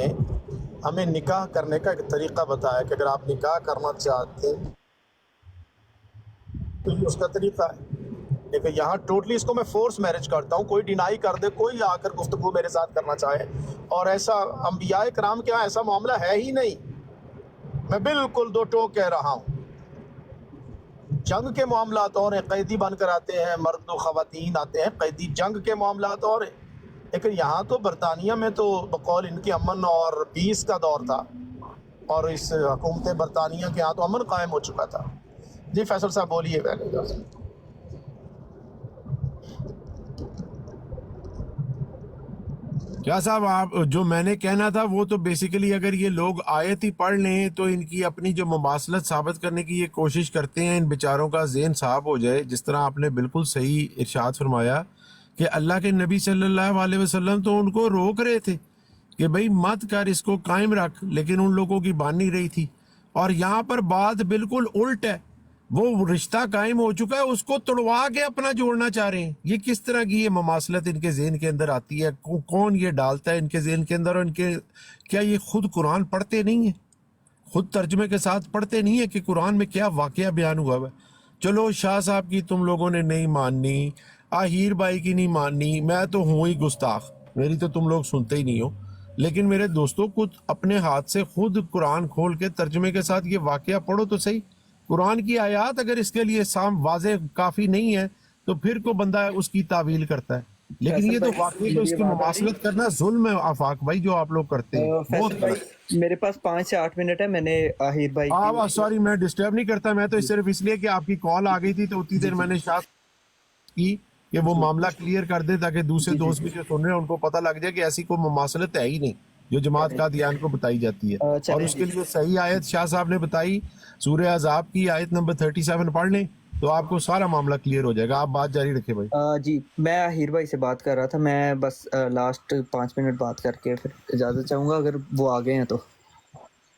ہمیں نکاح کرنے کا ایک طریقہ بتایا کہ اگر آپ نکاح کرنا چاہتے ہیں تو یہ اس کا طریقہ ہے. لیکن یہاں ٹوٹلی اس کو میں فورس میرج کرتا ہوں. کوئی ڈینائی کر دے، کوئی آ کر گفتگو میرے ساتھ کرنا چاہے، اور ایسا انبیاء کرام کے ہاں ایسا معاملہ ہے ہی نہیں. میں بالکل دو ٹوک کہہ رہا ہوں. جنگ کے معاملات اور ہیں، قیدی بن کر آتے ہیں، مرد و خواتین آتے ہیں قیدی. جنگ کے معاملات اور ہیں. لیکن یہاں تو برطانیہ میں تو بقول ان کی امن اور پیس کا دور تھا، اور اس حکومت برطانیہ کے ہاں تو امن قائم ہو چکا تھا. جی فیصل صاحب بولیے. پہلے کیا صاحب آپ جو میں نے کہنا تھا وہ تو بیسیکلی اگر یہ لوگ آیت ہی پڑھ لیں تو ان کی اپنی جو مماثلت ثابت کرنے کی یہ کوشش کرتے ہیں، ان بیچاروں کا ذہن صاف ہو جائے. جس طرح آپ نے بالکل صحیح ارشاد فرمایا کہ اللہ کے نبی صلی اللہ علیہ وسلم تو ان کو روک رہے تھے کہ بھئی مت کر، اس کو قائم رکھ، لیکن ان لوگوں کی بان نہیں رہی تھی. اور یہاں پر بات بالکل الٹ ہے. وہ رشتہ قائم ہو چکا ہے، اس کو توڑوا کے اپنا جوڑنا چاہ رہے ہیں. یہ کس طرح کی یہ مماثلت ان کے ذہن کے اندر آتی ہے؟ کون یہ ڈالتا ہے ان کے ذہن کے اندر؟ اور ان کے کیا یہ خود قرآن پڑھتے نہیں ہیں؟ خود ترجمے کے ساتھ پڑھتے نہیں ہیں کہ قرآن میں کیا واقعہ بیان ہوا ہے؟ چلو شاہ صاحب کی تم لوگوں نے نہیں ماننی، آہیر بھائی کی نہیں ماننی، میں تو ہوں ہی گستاخ، میری تو تم لوگ سنتے ہی نہیں ہو. لیکن میرے دوستوں خود اپنے ہاتھ سے خود قرآن کھول کے ترجمے کے ساتھ یہ واقعہ پڑھو تو صحیح. قرآن کی آیات اگر اس کے لیے واضح کافی نہیں ہے تو پھر کو بندہ اس کی تعویل کرتا ہے. لیکن یہ تو واقعی تو اس کی مماثلت کرنا ظلم ہے آفاق بھائی جو آپ لوگ کرتے ہیں. بہت غلط. میرے پاس 5 سے 8 منٹ ہے. میں نے آہیر بھائی سوری میں ڈسٹرب نہیں کرتا، میں تو صرف اس لیے کہ آپ کی کال آ گئی تھی تو اتنی دیر میں نے شاید کی کہ وہ معاملہ کلیئر کر دے تاکہ دوسرے دوست بھی جو سن رہے ہیں ان کو پتہ لگ جائے کہ ایسی کوئی مماثلت ہے ہی نہیں جو جماعت قادیان کو بتائی جاتی ہے. اور اس کے لیے صحیح آیت شاہ صاحب نے بتائی، سورہ احزاب کی آیت نمبر 37 پڑھ لیں تو آپ کو سارا معاملہ کلیئر ہو جائے گا. آپ بات جاری رکھیں بھائی. جی میں آہیر بھائی سے بات کر رہا تھا. میں بس لاسٹ 5 منٹ بات کر کے پھر اجازت چاہوں گا اگر وہ آگے ہیں تو.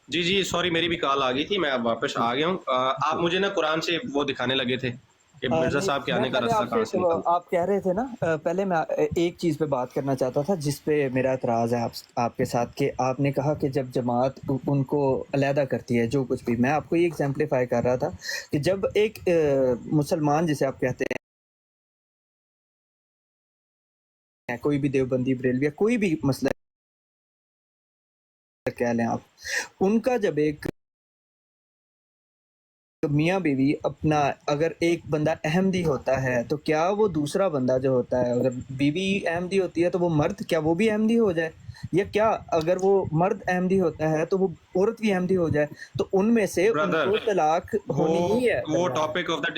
جی سوری میری بھی کال آ گئی تھی، میں اب واپس آ گیا ہوں. آپ مجھے نا قرآن سے وہ دکھانے لگے تھے کہ مرزا صاحب کے آنے کا راستہ کہاں سے نکلتا. آپ کہہ رہے تھے نا، پہلے میں ایک چیز پہ بات کرنا چاہتا تھا جس پہ میرا اعتراض ہے آپ کے ساتھ، کہ آپ نے کہا کہ جب جماعت ان کو علیحدہ کرتی ہے جو کچھ بھی. میں آپ کو یہ ایگزامپلیفائی کر رہا تھا کہ جب ایک مسلمان جسے آپ کہتے ہیں، کوئی بھی دیوبندی بریلوی کوئی بھی مسئلہ کہہ لیں آپ، ان کا جب ایک میاں بیوی اپنا، اگر ایک بندہ احمدی ہوتا ہے تو کیا وہ دوسرا بندہ جو ہوتا ہے، اگر بیوی احمدی ہوتی ہے تو وہ مرد کیا وہ بھی احمدی ہو جائے؟ یا کیا اگر وہ مرد احمدی ہوتا ہے تو وہ عورت بھی احمدی ہو جائے؟ تو ان میں سے ان کو طلاق ہونی ہی ہے. وہ ٹاپک آف دا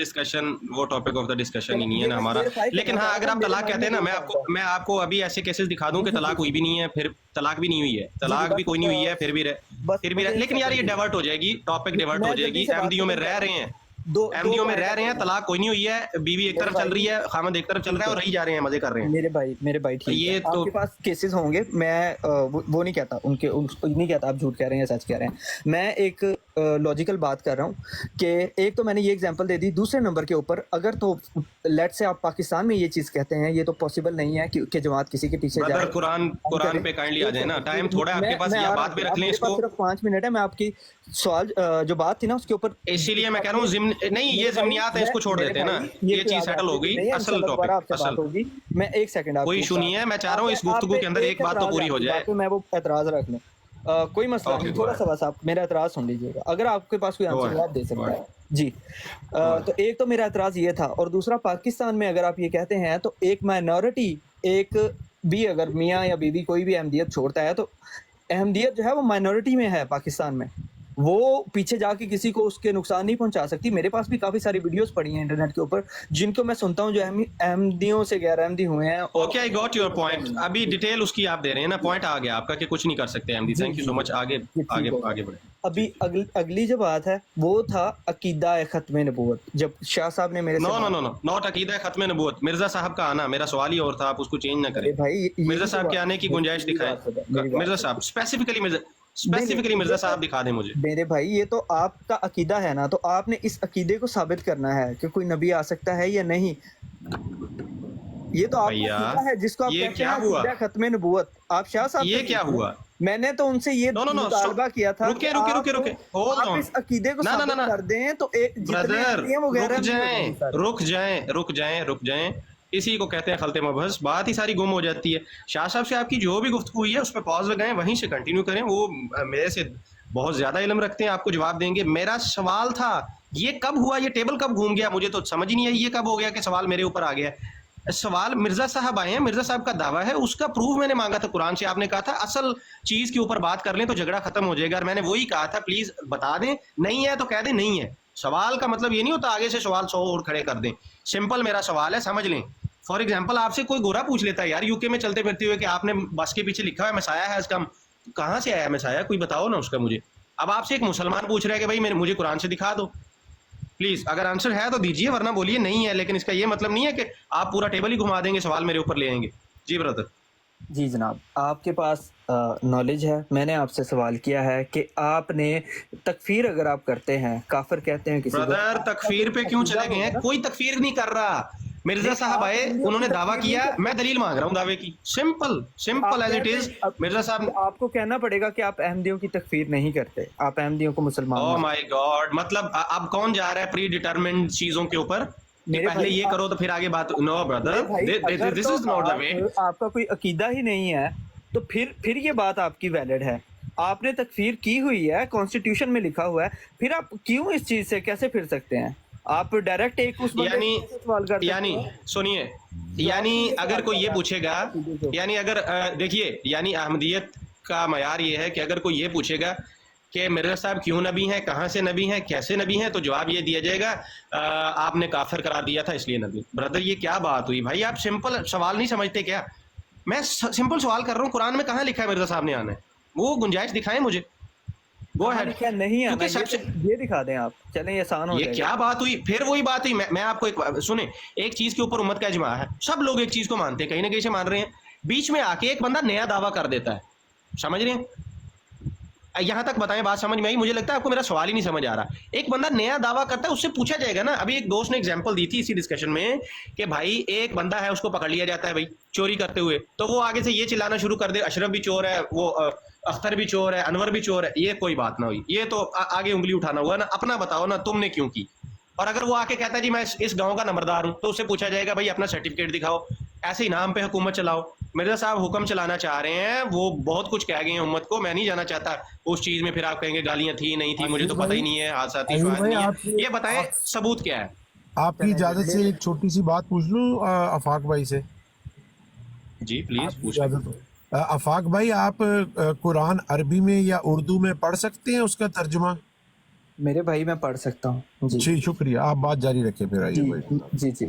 ڈسکشن ہی نہیں ہے نا ہمارا. لیکن ہاں اگر آپ طلاق کہتے ہیں نا، میں آپ کو ابھی ایسے کیسز دکھا دوں کہ طلاق ہوئی بھی نہیں ہے، پھر طلاق بھی نہیں ہوئی ہے، طلاق بھی کوئی نہیں ہوئی ہے، پھر بھی لیکن یار یہ ڈیورٹ ہو جائے گی، ٹاپک ڈیورٹ ہو جائے گی. احمدیوں میں رہ رہے ہیں، احمدیوں میں رہ رہے ہیں, طلاق کوئی نہیں ہوئی ہے, بیوی ایک طرف چل رہی ہے, خامد ایک طرف چل رہا ہے اور رہی جا رہے ہیں, مزے کر رہے ہیں. میرے بھائی ٹھیک ہے, یہ آپ تو کے پاس کیسز ہوں گے, میں وہ نہیں کہتا نہیں کہتا آپ جھوٹ کہہ رہے ہیں یا سچ کہہ رہے ہیں. میں ایک لاجیکل بات کر رہا ہوں کہ ایک تو میں نے یہ ایگزامپل دے دی. دوسرے نمبر کے اوپر اگر تو لیٹ سے آپ پاکستان میں یہ چیز کہتے ہیں, یہ تو پاسبل نہیں ہے کہ جماعت کسی کے پیچھے جائے. برادر قرآن پہ کائنڈلی آ جائیں نا, ٹائم تھوڑا ہے آپ کے پاس, یہ بات پہ رکھ لیں اس کو. صرف 5 منٹ ہے, میں آپ کی سوال جو بات تھی نا اس کے اوپر, اسی لیے میں کہہ رہا ہوں نہیں یہ ضمنیات ہیں, اس کو چھوڑ دیتے ہیں نا, یہ چیز سیٹل ہو گئی. اصل ٹاپک اصل میں 1 سیکنڈ کوئی ایشو نہیں ہے, میں چاہ رہا ہوں اس گفتگو کے اندر ایک بات تو پوری ہو جائے. میں وہ اعتراض رکھ لوں, کوئی مسئلہ نہیں, تھوڑا سا بس آپ میرا اعتراض سن لیجیے گا, اگر آپ کے پاس کوئی آنسر آپ دے سکتے ہیں. جی تو ایک تو میرا اعتراض یہ تھا, اور دوسرا پاکستان میں اگر آپ یہ کہتے ہیں تو ایک مائنورٹی ایک بھی اگر میاں یا بیوی کوئی بھی احمدیت چھوڑتا ہے تو احمدیت جو ہے وہ مائنورٹی میں ہے پاکستان میں, وہ پیچھے جا کے کسی کو اس کے نقصان نہیں پہنچا سکتی. میرے پاس بھی کافی ساری ویڈیوز پڑی ہیں انٹرنیٹ کے اوپر جن کو میں سنتا ہوں جو احمدیوں سے غیر احمدی ہوئے ہیں. Okay I got your point, ابھی ڈیٹیل اس کی آپ دے رہے ہیں نا, پوائنٹ آ گیا آپ کا کہ کچھ نہیں کر سکتے احمدی. تھینک یو سو مچ, آگے بڑھیں. ابھی اگلی جو بات ہے وہ تھا عقیدہ ختم نبوت. جب شاہ صاحب نے میرے نو ناٹ عقیدہ ختم نبوت. مرزا صاحب کا آنا, میرا سوال ہی اور تھا, آپ اس کو چینج نہ کریں. مرزا صاحب کے آنے کی گنجائش دکھائیں. مرزا صاحب اسپیسیفکلی مرزا صاحب دکھا دیں مجھے. میرے بھائی یہ تو آپ کا عقیدہ ہے نا, تو آپ نے اس عقیدے کو ثابت کرنا ہے کہ کوئی نبی آ سکتا ہے یا نہیں. یہ تو آپ کا عقیدہ ہے جس کو آپ کہتے ہیں عقیدہ ختم نبوت. آپ شاہ صاحب یہ کیا ہوا؟ میں نے تو ان سے یہ مطالبہ کیا تھا رکے آپ اس عقیدے کو ثابت کر دیں تو رک جائیں. اسی کو کہتے ہیں خلط مبحث, بات ہی ساری گم ہو جاتی ہے. شاہ صاحب سے آپ کی جو بھی گفتگو ہوئی ہے اس پہ پاز لگائیں, وہیں سے کنٹینیو کریں. وہ میرے سے بہت زیادہ علم رکھتے ہیں, آپ کو جواب دیں گے. میرا سوال تھا یہ کب ہوا, یہ ٹیبل کب گھوم گیا, مجھے تو سمجھ ہی نہیں آئی یہ کب ہو گیا کہ سوال میرے اوپر آ گیا. سوال مرزا صاحب آئے ہیں, مرزا صاحب کا دعویٰ ہے, اس کا پروف میں نے مانگا تھا قرآن سے. آپ نے کہا تھا اصل چیز کے اوپر بات کر لیں تو جھگڑا ختم ہو جائے گا, اور میں نے وہی کہا تھا پلیز بتا دیں. نہیں ہے تو کہہ دیں نہیں ہے. سوال کا مطلب یہ نہیں ہوتا آگے سے سوال 100 اور کھڑے کر دیں. سمپل میرا سوال ہے, سمجھ لیں. فار ایگزامپل آپ سے کوئی گورا پوچھ لیتا ہے یار یو کے میں چلتے پھرتے ہوئے کہ آپ نے بس کے پیچھے لکھا ہے مسیح ہے, اس کا کہاں سے آیا مسیح, کوئی بتاؤ نا اس کا مجھے. اب آپ سے ایک مسلمان پوچھ رہا ہے کہ بھائی مجھے قرآن سے دکھا دو پلیز, اگر آنسر ہے تو دیجیے, ورنہ بولیے نہیں ہے. لیکن اس کا یہ مطلب نہیں ہے کہ آپ پورا ٹیبل ہی گھما دیں گے, سوال میرے اوپر لے آئیں گے. جی برادر. جی جناب, آپ کے پاس نالج ہے. میں نے آپ سے سوال کیا ہے کہ آپ نے تکفیر اگر آپ کرتے ہیں, کافر کہتے ہیں کسی کو, برادر تکفیر پہ کیوں چلے گئے ہیں؟ کوئی تکفیر نہیں کر رہا. مرزا صاحب آئے, انہوں نے دعویٰ کیا, میں دلیل مانگ رہا ہوں دعوے کی. Simple as it is. Mirza صاحب آپ کو کہنا پڑے گا کہ آپ احمدیوں کی تکفیر نہیں کرتے, آپ احمدیوں کو مسلمان. او مائی گاڈ, مطلب اب کون جا رہا ہے پری ڈیٹرمنڈ چیزوں کے اوپر کہ پہلے یہ کرو تو پھر آگے بات. نو برادر, دس از ناٹ دا وے. آپ کا کوئی عقیدہ ہی نہیں ہے تو پھر یہ بات آپ کی ویلڈ ہے. آپ نے تکفیر کی ہوئی ہے, کانسٹیٹیوشن میں لکھا ہوا ہے, پھر آپ کیوں اس چیز سے کیسے پھر سکتے ہیں؟ آپ ڈائریکٹ ایک اس سوال کرتے یعنی سنیے, یعنی اگر کوئی یہ پوچھے گا, یعنی اگر دیکھیے, یعنی احمدیت کا معیار یہ ہے کہ اگر کوئی یہ پوچھے گا کہ مرزا صاحب کیوں نبی ہیں, کہاں سے نبی ہیں, کیسے نبی ہیں, تو جواب یہ دیا جائے گا آپ نے کافر قرار دیا تھا اس لیے نبی. برادر یہ کیا بات ہوئی بھائی, آپ سمپل سوال نہیں سمجھتے کیا؟ میں سمپل سوال کر رہا ہوں, قرآن میں کہاں لکھا ہے مرزا صاحب نے آنا ہے؟ وہ گنجائش دکھائیں مجھے. وہ ہے نہیں آنا, یہ دکھا دیں آپ, چلیں یہ آسان ہو جائے گا. یہ کیا بات ہوئی؟ پھر وہی بات ہوئی. میں آپ کو ایک سنیں, ایک چیز کے اوپر امت کا اجماع ہے, سب لوگ ایک چیز کو مانتے ہیں, کہیں نہ کہیں سے مان رہے ہیں. بیچ میں آ کے ایک بندہ نیا دعویٰ کر دیتا ہے, سمجھ رہے ہیں؟ یہاں تک بتائیں بات سمجھ میں آئی؟ مجھے لگتا ہے آپ کو میرا سوال ہی نہیں سمجھ آ رہا. ایک بندہ نیا دعویٰ کرتا ہے, اس سے پوچھا جائے گا نا. ابھی ایک دوست نے ایگزامپل دی تھی اسی ڈسکشن میں کہ بھائی ایک بندہ ہے, اس کو پکڑ لیا جاتا ہے بھائی چوری کرتے ہوئے, تو وہ آگے سے یہ چلانا شروع کر دے اشرف بھی چور ہے, وہ اختر بھی چور ہے, انور بھی چور ہے. یہ کوئی بات نہ ہوئی, یہ تو آگے انگلی اٹھانا ہوا نا. اپنا بتاؤ نا تم نے کیوں کی. اور اگر وہ آ کے کہتا ہے جی میں اس گاؤں کا نمبردار ہوں, تو اس سے پوچھا جائے گا بھائی اپنا سرٹیفکیٹ دکھاؤ, ایسے ہی نام پہ حکومت چلاؤ. مرزا صاحب حکم چلانا چاہ رہے ہیں, وہ بہت کچھ کہہ گئے ہیں امت کو, میں نہیں جانا چاہتا اس چیز میں. پھر آپ کہیں گے گالیاں تھی نہیں تھی, مجھے تو پتہ ہی نہیں ہے, حادثاتی شواہد نہیں ہے. یہ بتائیں ثبوت کیا ہے؟ آپ کی اجازت سے ایک چھوٹی سی بات پوچھ لوں آفاق بھائی سے. جی پلیز پوچھ. آفاق بھائی, آپ قرآن عربی میں یا اردو میں پڑھ سکتے ہیں اس کا ترجمہ؟ میرے بھائی میں پڑھ سکتا ہوں. جی شکریہ, آپ بات جاری رکھیں پھر. آئیے بھائی. جی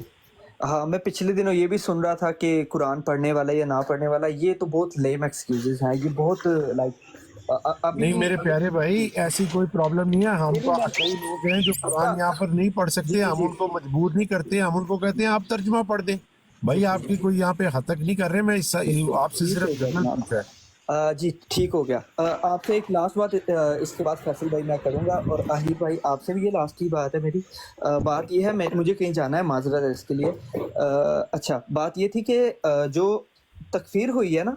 ہاں, میں پچھلے دنوں یہ بھی سن رہا تھا کہ قرآن پڑھنے والا یا نہ پڑھنے والا, یہ تو بہت لیم ایکسکیوزز ہیں, یہ بہت لائک अभी नहीं भी मेरे प्यारे भाई, ऐसी कोई प्रॉब्लम नहीं है। हम तो कई लोग हैं जो कुरान यहाँ पर नहीं पढ़ सकते, हम उनको मजबूर नहीं करते, हम उनको कहते हैं आप तर्जुमा पढ़ दें। भाई आपकी कोई यहाँ पे हतक नहीं कर रहे, मैं आपसे ठीक सिर्फ हो गया जनरल जनाब। पूछा है। जी ठीक हो गया। आपसे एक लास्ट बात इसके बाद फैसल भाई मैं करूंगा, और आहिर भाई आपसे भी ये लास्ट ही बात है मेरी। बात ये है, मुझे कहीं जाना है, माजरत है इसके लिए। अच्छा, बात ये थी कि जो तकफीर हुई है ना,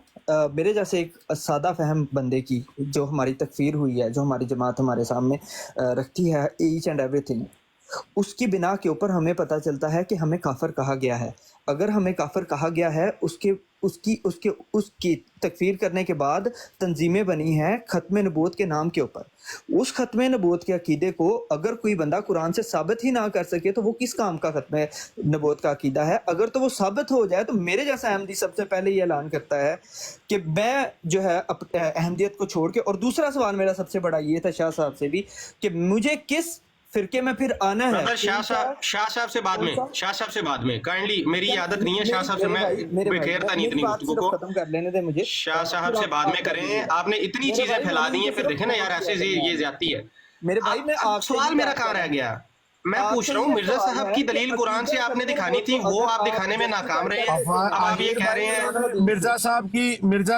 मेरे जैसे एक सादा फहम बंदे की जो हमारी तकफीर हुई है, जो हमारी जमात हमारे सामने रखती है ईच एंड एवरीथिंग, उसकी बिना के ऊपर हमें पता चलता है कि हमें काफिर कहा गया है। अगर हमें काफिर कहा गया है, उसकी तकफीर करने के बाद तंजीमें बनी हैं खत्म नबूवत के नाम के ऊपर। उस खत्म नबूवत के अकीदे को अगर कोई बंदा कुरान से साबित ही ना कर सके तो वो किस काम का खत्म नबूवत का अकीदा है? अगर तो वो साबित हो जाए तो मेरे जैसा अहमदी सबसे पहले ये ऐलान करता है कि मैं जो है अहमदियत को छोड़ के, और दूसरा सवाल मेरा सबसे बड़ा ये था शाह साहब से भी कि मुझे किस फिरके में फिर आना है। ब्रदर शाह साहब से बाद में, शाह साहब से बाद में, काइंडली, मेरी ये आदत नहीं है शाह साहब से मैं बिखेरता नहीं इतनी गुफ्तगू को। खत्म कर लेने दे मुझे। शाह साहब से बाद में करें, आपने इतनी चीजें फैला दी हैं, फिर देखें ना यार, ऐसे ये ज्यादती है। मेरे भाई मैं अब सवाल मेरा कहाँ रह गया? मैं पूछ रहा हूँ, मिर्जा साहब की दलील कुरान से आपने दिखानी थी, वो आप दिखाने में नाकाम रहे हैं। अब आप ये कह रहे हैं मिर्जा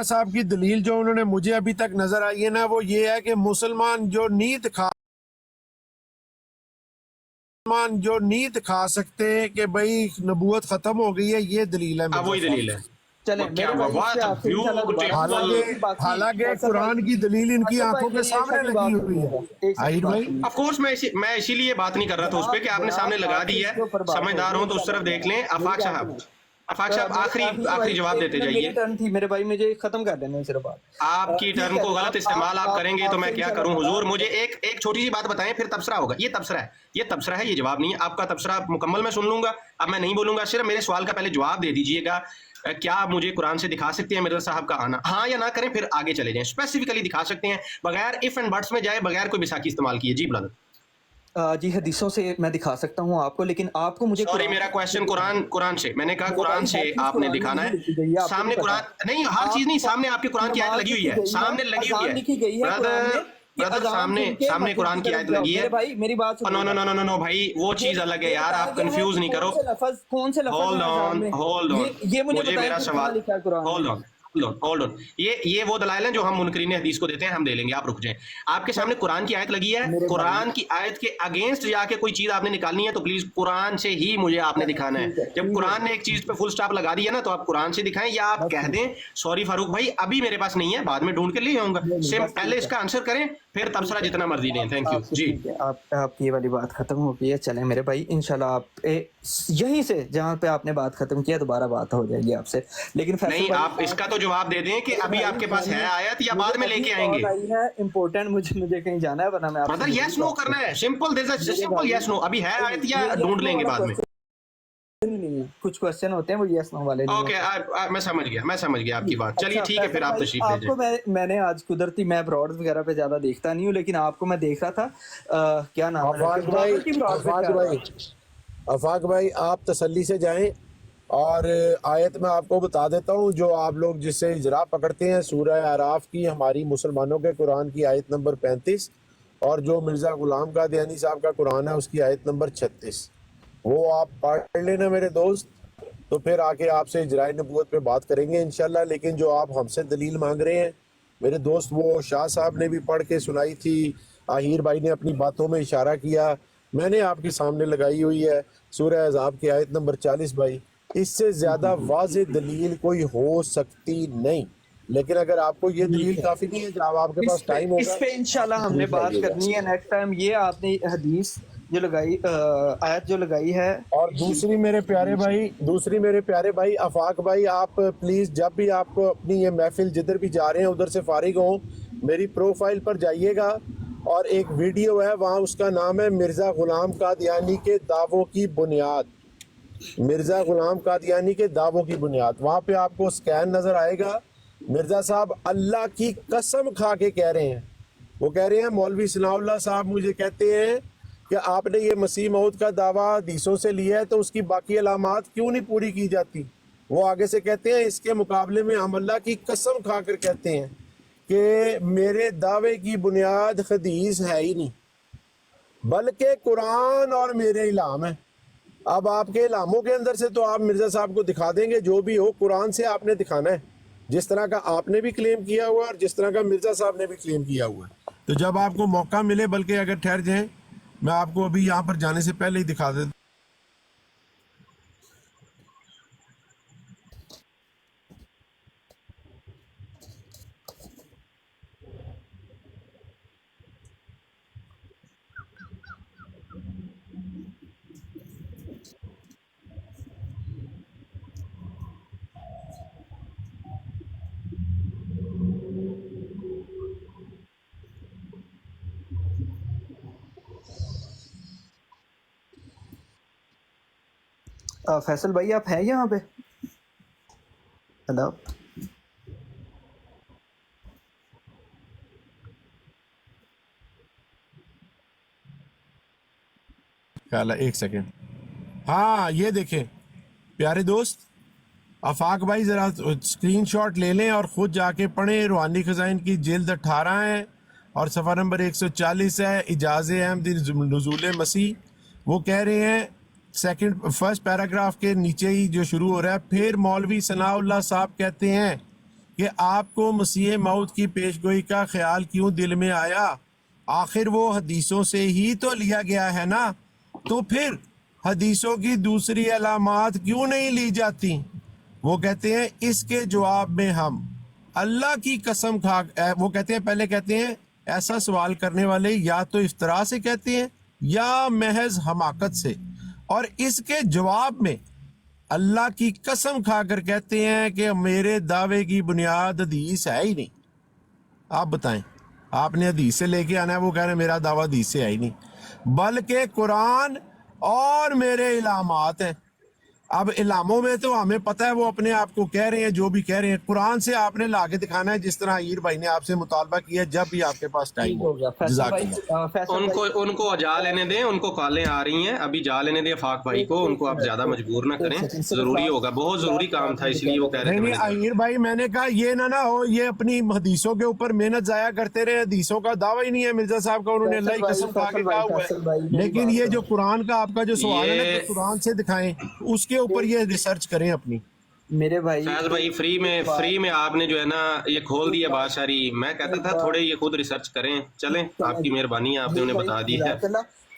साहब की दलील जो उन्होंने मुझे अभी तक नजर आई है ना, वो ये है कि मुसलमान जो नहीं दिखा सकते कि भाई नबूवत खत्म हो गई है, ये दलील है। अब वही दलील है। चले क्या हालांकि कुरान की दलील इनकी आंखों के सामने लगी हुई है। आहिर भाई ऑफ कोर्स मैं इसीलिए बात नहीं कर रहा था उस पे कि आपने सामने लगा दी है। समझदार हो तो उस तरफ देख लें। आफाक साहब आखिरी जवाब देते जाइए। टर्न थी मेरे भाई, मुझे खत्म कर देना सिर्फ बात। आपकी टर्न को गलत इस्तेमाल आप करेंगे तो मैं क्या करूं हुजूर। मुझे एक छोटी सी बात बताएं, फिर तबसरा होगा। ये तबसरा है, ये जवाब नहीं है। आपका तबसरा मुकम्मल मैं सुन लूंगा, अब मैं नहीं बोलूंगा। सिर्फ मेरे सवाल का पहले जवाब दे दीजिएगा। क्या मुझे कुरान से दिखा सकते हैं मिर्जा साहब का आना? हाँ या ना करें, फिर आगे चले जाएं। स्पेसिफिकली दिखा सकते हैं, बगैर इफ एंड बट्स में जाए, बगैर कोई बिसाकी इस्तेमाल किए। जी ब्रदर। जी हदीसों से मैं दिखा सकता हूँ आपको, लेकिन आपको मुझे सॉरी, मेरा क्वेश्चन कुरान से, मैंने कहा कुरान से आपने दिखाना है। सामने कुरान नहीं, हर चीज नहीं, सामने आपके कुरान की आयत लगी हुई है, सामने लगी हुई है ब्रदर, सामने कुरान की आयत लगी है। भाई मेरी बात नो भाई, वो चीज अलग है यार, आप कंफ्यूज नहीं करो। कौन से होल्ड ऑन, ये मुझे मेरा सवाल, होल्ड ऑन। ये वो दलाइल हैं जो हम मुनकरीन हदीस को देते हैं, हम दे लेंगे, आप रुक जाएं। आपके सामने कुरान की आयत लगी है, कुरान की आयत के अगेंस्ट जाके कोई चीज आपने निकालनी है तो प्लीज कुरान से ही मुझे आपने दिखाना है। जब कुरान ने एक चीज पे फुल स्टॉप लगा दिया ना, तो आप कुरान से दिखाएं, या आप कह दें सॉरी फारूक भाई अभी मेरे पास नहीं है, बाद में ढूंढ के ले आऊंगा। पहले इसका आंसर करें, फिर तबसरा जितना मर्जी दें। थैंक यू जी। आपकी ये वाली बात खत्म हो गई है। चलें मेरे भाई, इंशाल्लाह आप यहीं से जहाँ पे आपने बात खत्म किया दोबारा बात हो जाएगी आपसे। लेकिन नहीं, आप इसका तो जवाब दे दें कि अभी आपके पास है आयत या बाद में लेके आएंगे। है इम्पोर्टेंट, मुझे कहीं जाना है, वरना मैं ब्रदर यस नो करना है, सिंपल यस नो। अभी है आयत या ढूंढ लेंगे बाद में? नहीं, कुछ क्वेश्चन होते हैं वो यस नो वाले। ओके, मैं समझ गया आपकी बात। चलिए ठीक है, फिर आप तशरीफ ले आपको मैंने आज कुदरती, मैं ब्रॉड्स वगैरह पे ज्यादा देखता नहीं हूँ, लेकिन आपको मैं देख रहा था। क्या नाम है आफाक भाई, आप तसल्ली से जाएं, और आयत में आपको बता देता हूँ जो आप लोग जिससे इजरा पकड़ते हैं, सूरह आराफ की, हमारी मुसलमानों के कुरान की आयत नंबर 35, और जो मिर्ज़ा गुलाम कादियानी साहब का कुरान है उसकी आयत नंबर 36, वो आप पढ़ लेना मेरे दोस्त। तो फिर आके आपसे इजराए नबूवत पे बात करेंगे इंशाल्लाह। लेकिन जो आप हमसे दलील मांग रहे हैं मेरे दोस्त, वो शाह साहब ने भी पढ़ के सुनाई थी, आहिर भाई ने अपनी बातों में इशारा किया, मैंने आपके सामने लगाई हुई है सूरह अहज़ाब की आयत नंबर 40 भाई। इससे ज़्यादा वाज़ेह दलील कोई हो सकती नहीं। लेकिन अगर आपको ये दलील काफ़ी नहीं है, जब आपके पास टाइम होगा इस पे इंशाल्लाह हमने बात करनी है नेक्स्ट टाइम। ये आपने हदीस जो लगाई, आयत जो लगाई है। और दूसरी मेरे प्यारे भाई आफाक भाई, आप प्लीज़ जब भी आपको अपनी ये महफिल जिधर भी जा रहे हैं उधर से फारिग हो, मेरी प्रोफाइल पर जाइएगा, और एक वीडियो है वहाँ, उसका नाम है मिर्ज़ा गुलाम कादियानी के दावों की बुनियाद। मिर्ज़ा गुलाम कादियानी के दावों की बुनियाद, वहाँ पे आपको स्कैन नज़र आएगा। मिर्ज़ा साहब अल्लाह की कसम खा के कह रहे हैं, वो कह रहे हैं मौलवी सनाउल्लाह साहब मुझे कहते हैं कि आपने ये मसीह मौत का दावा हदीसों से लिया है तो उसकी बाकी अलामात क्यों नहीं पूरी की जाती। वो आगे से कहते हैं इसके मुकाबले में हम अल्लाह की कसम खा कर कहते हैं کہ میرے دعوے کی بنیاد حدیث ہے ہی نہیں بلکہ قرآن اور میرے الہام ہے. اب آپ کے الہاموں کے اندر سے تو آپ مرزا صاحب کو دکھا دیں گے، جو بھی ہو قرآن سے آپ نے دکھانا ہے، جس طرح کا آپ نے بھی کلیم کیا ہوا ہے اور جس طرح کا مرزا صاحب نے بھی کلیم کیا ہوا ہے. تو جب آپ کو موقع ملے، بلکہ اگر ٹھہر جائیں میں آپ کو ابھی یہاں پر جانے سے پہلے ہی دکھا دیتا. فیصل بھائی آپ ہیں یہاں پہ؟ ہلو ایک سیکنڈ. ہاں یہ دیکھیں پیارے دوست، آفاق بھائی ذرا اسکرین شاٹ لے لیں اور خود جا کے پڑھیں. روحانی خزائن کی جلد 18 ہے اور صفحہ نمبر 140 ہے، اجاز احمد نزول مسیح. وہ کہہ رہے ہیں فرسٹ پیراگراف کے نیچے ہی جو شروع ہو رہا ہے، پھر مولوی ثناء اللہ صاحب کہتے ہیں کہ آپ کو مسیح موت کی پیشگوئی کا خیال کیوں دل میں آیا؟ آخر وہ حدیثوں سے ہی تو لیا گیا ہے نا، تو پھر حدیثوں کی دوسری علامات کیوں نہیں لی جاتی؟ وہ کہتے ہیں اس کے جواب میں ہم اللہ کی قسم کھا، وہ کہتے ہیں پہلے کہتے ہیں ایسا سوال کرنے والے یا تو افتراء سے کہتے ہیں یا محض حماقت سے، اور اس کے جواب میں اللہ کی قسم کھا کر کہتے ہیں کہ میرے دعوے کی بنیاد حدیث ہے ہی نہیں. آپ بتائیں، آپ نے حدیث سے لے کے آنا ہے، وہ کہہ رہے ہیں میرا دعویٰ حدیث سے ہے ہی نہیں بلکہ قرآن اور میرے الہامات ہیں. اب الہاموں میں تو ہمیں پتہ ہے وہ اپنے آپ کو کہہ رہے ہیں جو بھی کہہ رہے ہیں، قرآن سے آپ نے لا کے دکھانا ہے، جس طرح عیر بھائی نے آپ سے مطالبہ کیا جب بھی آپ کے پاس ٹائم ٹھیک ہو. ہو گیا فیصل جزاک بھائی. اللہ. فیصل بھائی ان کو جا لینے دیں، ان کو کالیں آ رہی ہیں، ابھی جا لینے دیں آفاق بھائی کو، ان کو آپ زیادہ مجبور نہ کریں، ضروری ہوگا، بہت ضروری کام تھا، اس لیے وہ کہہ رہے نہیں تھے نہیں میں نے عیر بھائی، میں نے کہا یہ نہ ہو یہ اپنی حدیثوں کے اوپر محنت ضائع کرتے رہے. حدیثوں کا دعویٰ ہی نہیں ہے مرزا صاحب کا، انہوں نے اللہ کی قسم کھا کے کہا ہوا ہے. لیکن یہ جو قرآن کا آپ کا جو سوال ہے نا کہ یہ قرآن سے دکھائیں، اس کے اوپر یہ ریسرچ کریں اپنی. میرے بھائی فیض بھائی فری میں آپ نے جو ہے نا یہ کھول دیا بات ساری. میں کہتا تھا تھوڑے یہ خود ریسرچ کریں. چلیں، آپ کی مہربانی ہے، آپ نے انہیں بتا دی ہے.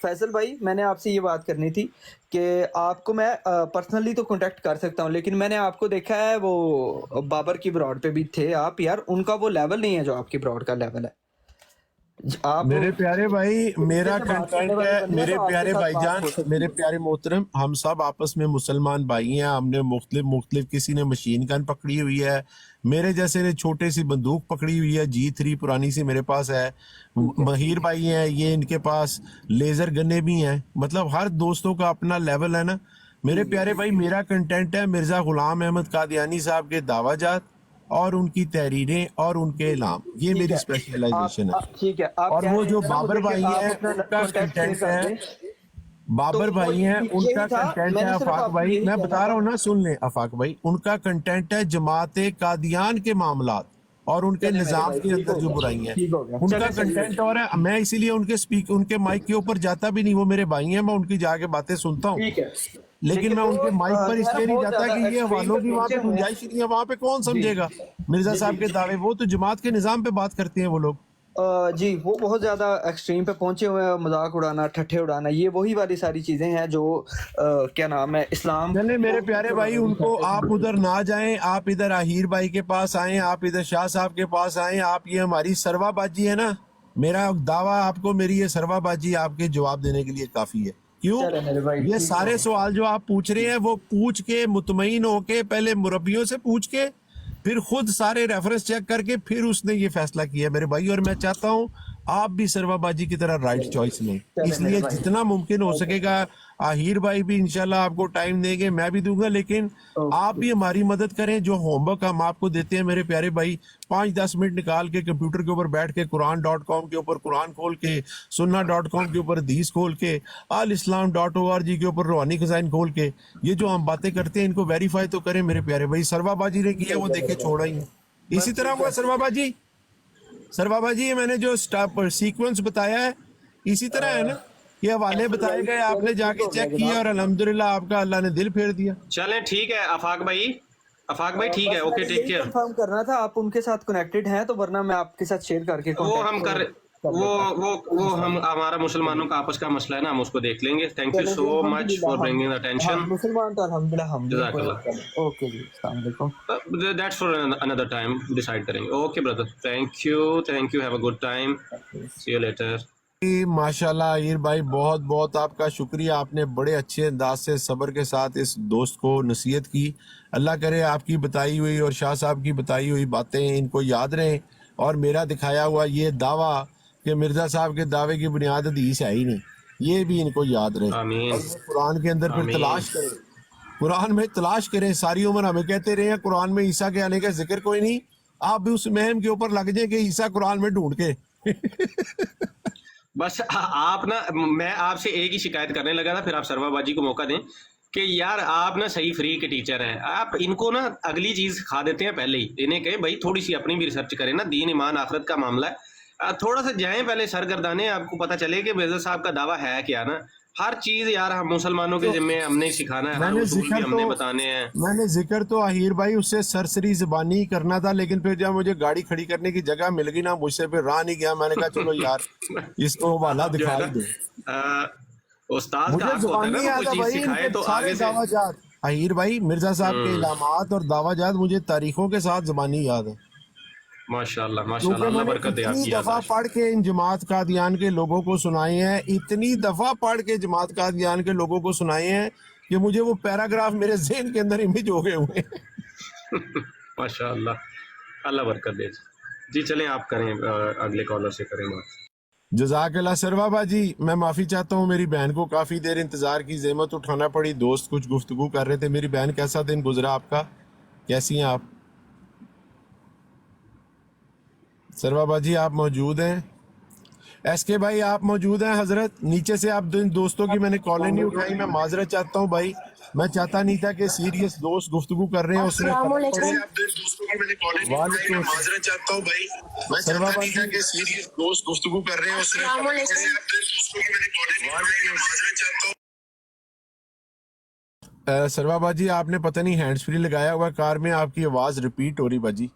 فیصل بھائی میں نے آپ سے یہ بات کرنی تھی کہ آپ کو میں پرسنلی تو کانٹیکٹ کر سکتا ہوں، لیکن میں نے آپ کو دیکھا ہے وہ بابر کی براڈ پہ بھی تھے آپ، یار ان کا وہ لیول نہیں ہے جو آپ کی براڈ کا لیول ہے. آپ میرے پیارے بھائی، میرا کنٹینٹ ہے، میرے پیارے بھائی جان، میرے پیارے محترم، ہم سب آپس میں مسلمان بھائی ہیں. ہم نے مختلف کسی نے مشین گن پکڑی ہوئی ہے، میرے جیسے نے چھوٹے سی بندوق پکڑی ہوئی ہے G3 پرانی سی میرے پاس ہے. مہیر بھائی ہیں، یہ ان کے پاس لیزر گنے بھی ہیں. مطلب ہر دوستوں کا اپنا لیول ہے نا. میرے پیارے بھائی، میرا کنٹینٹ ہے مرزا غلام احمد قادیانی صاحب کے دعویٰ جات اور ان کی تحریریں اور ان کے اعلام، یہ میری اسپیشلائزیشن ہے. ٹھیک ہے. اور وہ جو بابر بھائی ہیں ان کا کنٹینٹ ہے، بابر بھائی ہیں ان کا کنٹینٹ ہے. آفاق بھائی میں بتا رہا ہوں نا، سن لیں آفاق بھائی، ان کا کنٹینٹ ہے جماعت قادیان کے معاملات اور ان کے نظام کے اندر جو برائی ہیں، ان کا کنٹینٹ اور ہے. میں اسی لیے ان کے مائک کے اوپر جاتا بھی نہیں. وہ میرے بھائی ہیں، میں ان کی جا کے باتیں سنتا ہوں، لیکن میں ان کے مائک پر اس لیے نہیں جاتا کہ یہ حوالوں کی وہاں پہ گنجائش نہیں ہے. وہاں پہ کون سمجھے گا مرزا صاحب کے دعوے؟ وہ تو جماعت کے نظام پہ بات کرتے ہیں وہ لوگ. جی وہ بہت زیادہ ایکسٹریم پہ پہنچے ہوئے ہیں، مذاق اڑانا، ٹھٹھے اڑانا، یہ وہی والی ساری چیزیں ہیں جو کیا نام ہے اسلام. چلیں میرے پیارے بھائی، ان کو آپ ادھر نہ جائیں، آپ ادھر آہیر بھائی کے پاس آئیں، آپ ادھر شاہ صاحب کے پاس آئیں. آپ یہ ہماری سروا بازی ہے نا، میرا دعویٰ آپ کو، میری یہ سروا بازی آپ کے جواب دینے کے لیے کافی ہے. کیوں؟ یہ سارے سوال جو آپ پوچھ رہے ہیں وہ پوچھ کے مطمئن ہو کے، پہلے مربیوں سے پوچھ کے، پھر خود سارے ریفرنس چیک کر کے پھر اس نے یہ فیصلہ کیا میرے بھائی. اور میں چاہتا ہوں آپ بھی سروا بازی کی طرح رائٹ چوائس لیں. اس لیے جتنا ممکن ہو سکے گا، آہیر بھائی بھی انشاءاللہ آپ کو ٹائم دیں گے، میں بھی دوں گا، لیکن آپ بھی ہماری مدد کریں. جو ہوم ورک ہم آپ کو دیتے ہیں میرے پیارے بھائی، 5-10 منٹ نکال کے کمپیوٹر کے اوپر بیٹھ کے قرآن.com کے اوپر قرآن کھول کے، سنہ.com کے اوپر حدیث کھول کے، الاسلام.org کے اوپر روحانی خزائن کھول کے، یہ جو ہم باتیں کرتے ہیں ان کو ویریفائی تو کریں میرے پیارے بھائی. سروا بازی نے کیا وہ دیکھے چھوڑا ہی. اسی طرح ہوا سروا بازی. सर बाबा जी ये मैंने जो सीक्वेंस बताया है इसी तरह है ना, ये हवाले बताए गए, आपने जाके चेक किया और अल्हम्दुलिल्लाह आपका अल्लाह ने दिल फेर दिया। चलें ठीक है आफाक भाई ठीक है, ओके टेक केयर। कंफर्म करना था आप उनके साथ कनेक्टेड हैं, तो वरना मैं आपके साथ शेयर करके वो हम contact कर वो हम हमारा मुसलमानों का आपस का मसला है ना, हम उसको देख लेंगे। Thank you so much for bringing the हाँ, अटेंशन। मुसलमान तो अल्हम्दुलिल्लाह हम भी हैं, कोई जज़ाकल्लाह। मसला नहीं। ओके जी, अस्सलाम वालेकुम। That's for another time decide करेंगे। Okay brother, thank you, have a good time, see you later. माशाल्लाह आहिर भाई बहुत बहुत आपका शुक्रिया, आपने बड़े अच्छे अंदाज से सब्र के साथ इस दोस्त को नसीहत की। अल्लाह करे आपकी बताई हुई और शाह साहब की बताई हुई बातें इनको याद रहें, और मेरा दिखाया हुआ ये दावा कि मिर्ज़ा साहब के दावे की बुनियाद हदीस है ही नहीं, ये भी इनको याद रहे। आमीन और ये कुरान के अंदर फिर आमीन। तलाश करें, कुरान में तलाश करें। सारी उम्र हमें कहते रहे हैं कुरान में ईसा के आने का जिक्र कोई नहीं, आप भी उस महम के ऊपर लग जाए कि ईसा कुरान में ढूंढ के बस आप ना, मैं आपसे एक ही शिकायत करने लगा था, फिर आप सरवा बाजी को मौका दें कि यार आप ना सही फ्री के टीचर हैं, आप इनको ना अगली चीज़ सिखा देते हैं पहले ही। इन्हें कहें भाई थोड़ी सी अपनी भी रिसर्च करें ना, दीन ईमान आखिरत का मामला है, थोड़ा सा जाएं पहले सरगर्दाने, आपको पता चले कि मिर्ज़ा साहब का दावा है क्या ना। हर चीज़ यार हम मुसलमानों के जिम्मे हमने ही सिखाना है, हर मैंने उसूल भी जिक्र हमने तो बताने हैं। मैंने जिक्र तो आहिर भाई उससे सरसरी जुबानी ही करना था, लेकिन फिर जब मुझे गाड़ी खड़ी करने की जगह मिल गई ना, मुझसे फिर रहा नहीं गया। मैंने कहा चलो यार इसको हवाला आप जो है दिखा ही ना दो। उस्ताद का मुझे हक होता है जुबानी ना, वो याद कोई है चीज़ भाई, सिखाए इनके तो सारे आगे से। दावाजात आहिर भाई, मिर्जा साहब के इलामात और दावाजात मुझे तारीखों के साथ जुबानी याद है, माशाल्लाह क्योंकि माशाल्लाह, अल्लाह मैंने बरकत दे इतनी आपकी दफा याददाश्त। पढ़ के इन जमात कादियान के लोगों को सुनाए हैं, इतनी दफा पढ़ के जमात कादियान के लोगों को सुनाए हैं कि मुझे वो पैराग्राफ मेरे ज़हन के अंदर इमेज हो गए हुए हैं। माशाल्लाह, अल्लाह बरकत दे। जी चलें आप करें, अगले कॉलर से करें बात। जज़ाकल्लाह सरवा बाजी, मैं माफ़ी चाहता हूँ, मेरी बहन को काफ़ी देर इंतज़ार की ज़हमत उठाना पड़ी, दोस्त कुछ गुफ्तगू कर रहे थे। मेरी बहन कैसा दिन गुजरा आपका, कैसी हैं आप? सरवा बाजी आप मौजूद हैं? एसके भाई आप मौजूद हैं? हजरत नीचे से आप दोस्तों की मैंने कॉलें नहीं उठाई, मैं माजरत चाहता हूँ भाई, मैं चाहता नहीं था कि सीरियस दोस्त गुफ्तगू कर रहे हैं उसमें फर्क पड़े। वालेकुम सरवा सरवा बाजी आपने पता नहीं हैंड्स फ्री लगाया हुआ कार में, आपकी आवाज़ रिपीट हो रही बाजी,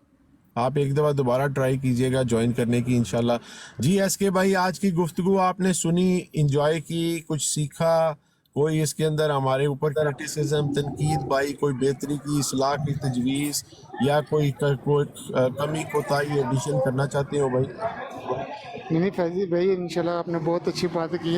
आप एक दफ़ा दोबारा ट्राई कीजिएगा ज्वाइन करने की इंशाल्लाह। जी एसके भाई आज की गुफ्तगू आपने सुनी, इंजॉय की, कुछ सीखा, कोई इसके अंदर हमारे ऊपर क्रिटिसिज्म तनकीद भाई, कोई बेहतरी की इस्लाह की तजवीज़ या कोई कमी कोताही एडिशन करना चाहते हो भाई? नहीं फैजी भाई, इंशाल्लाह आपने बहुत अच्छी बात की है।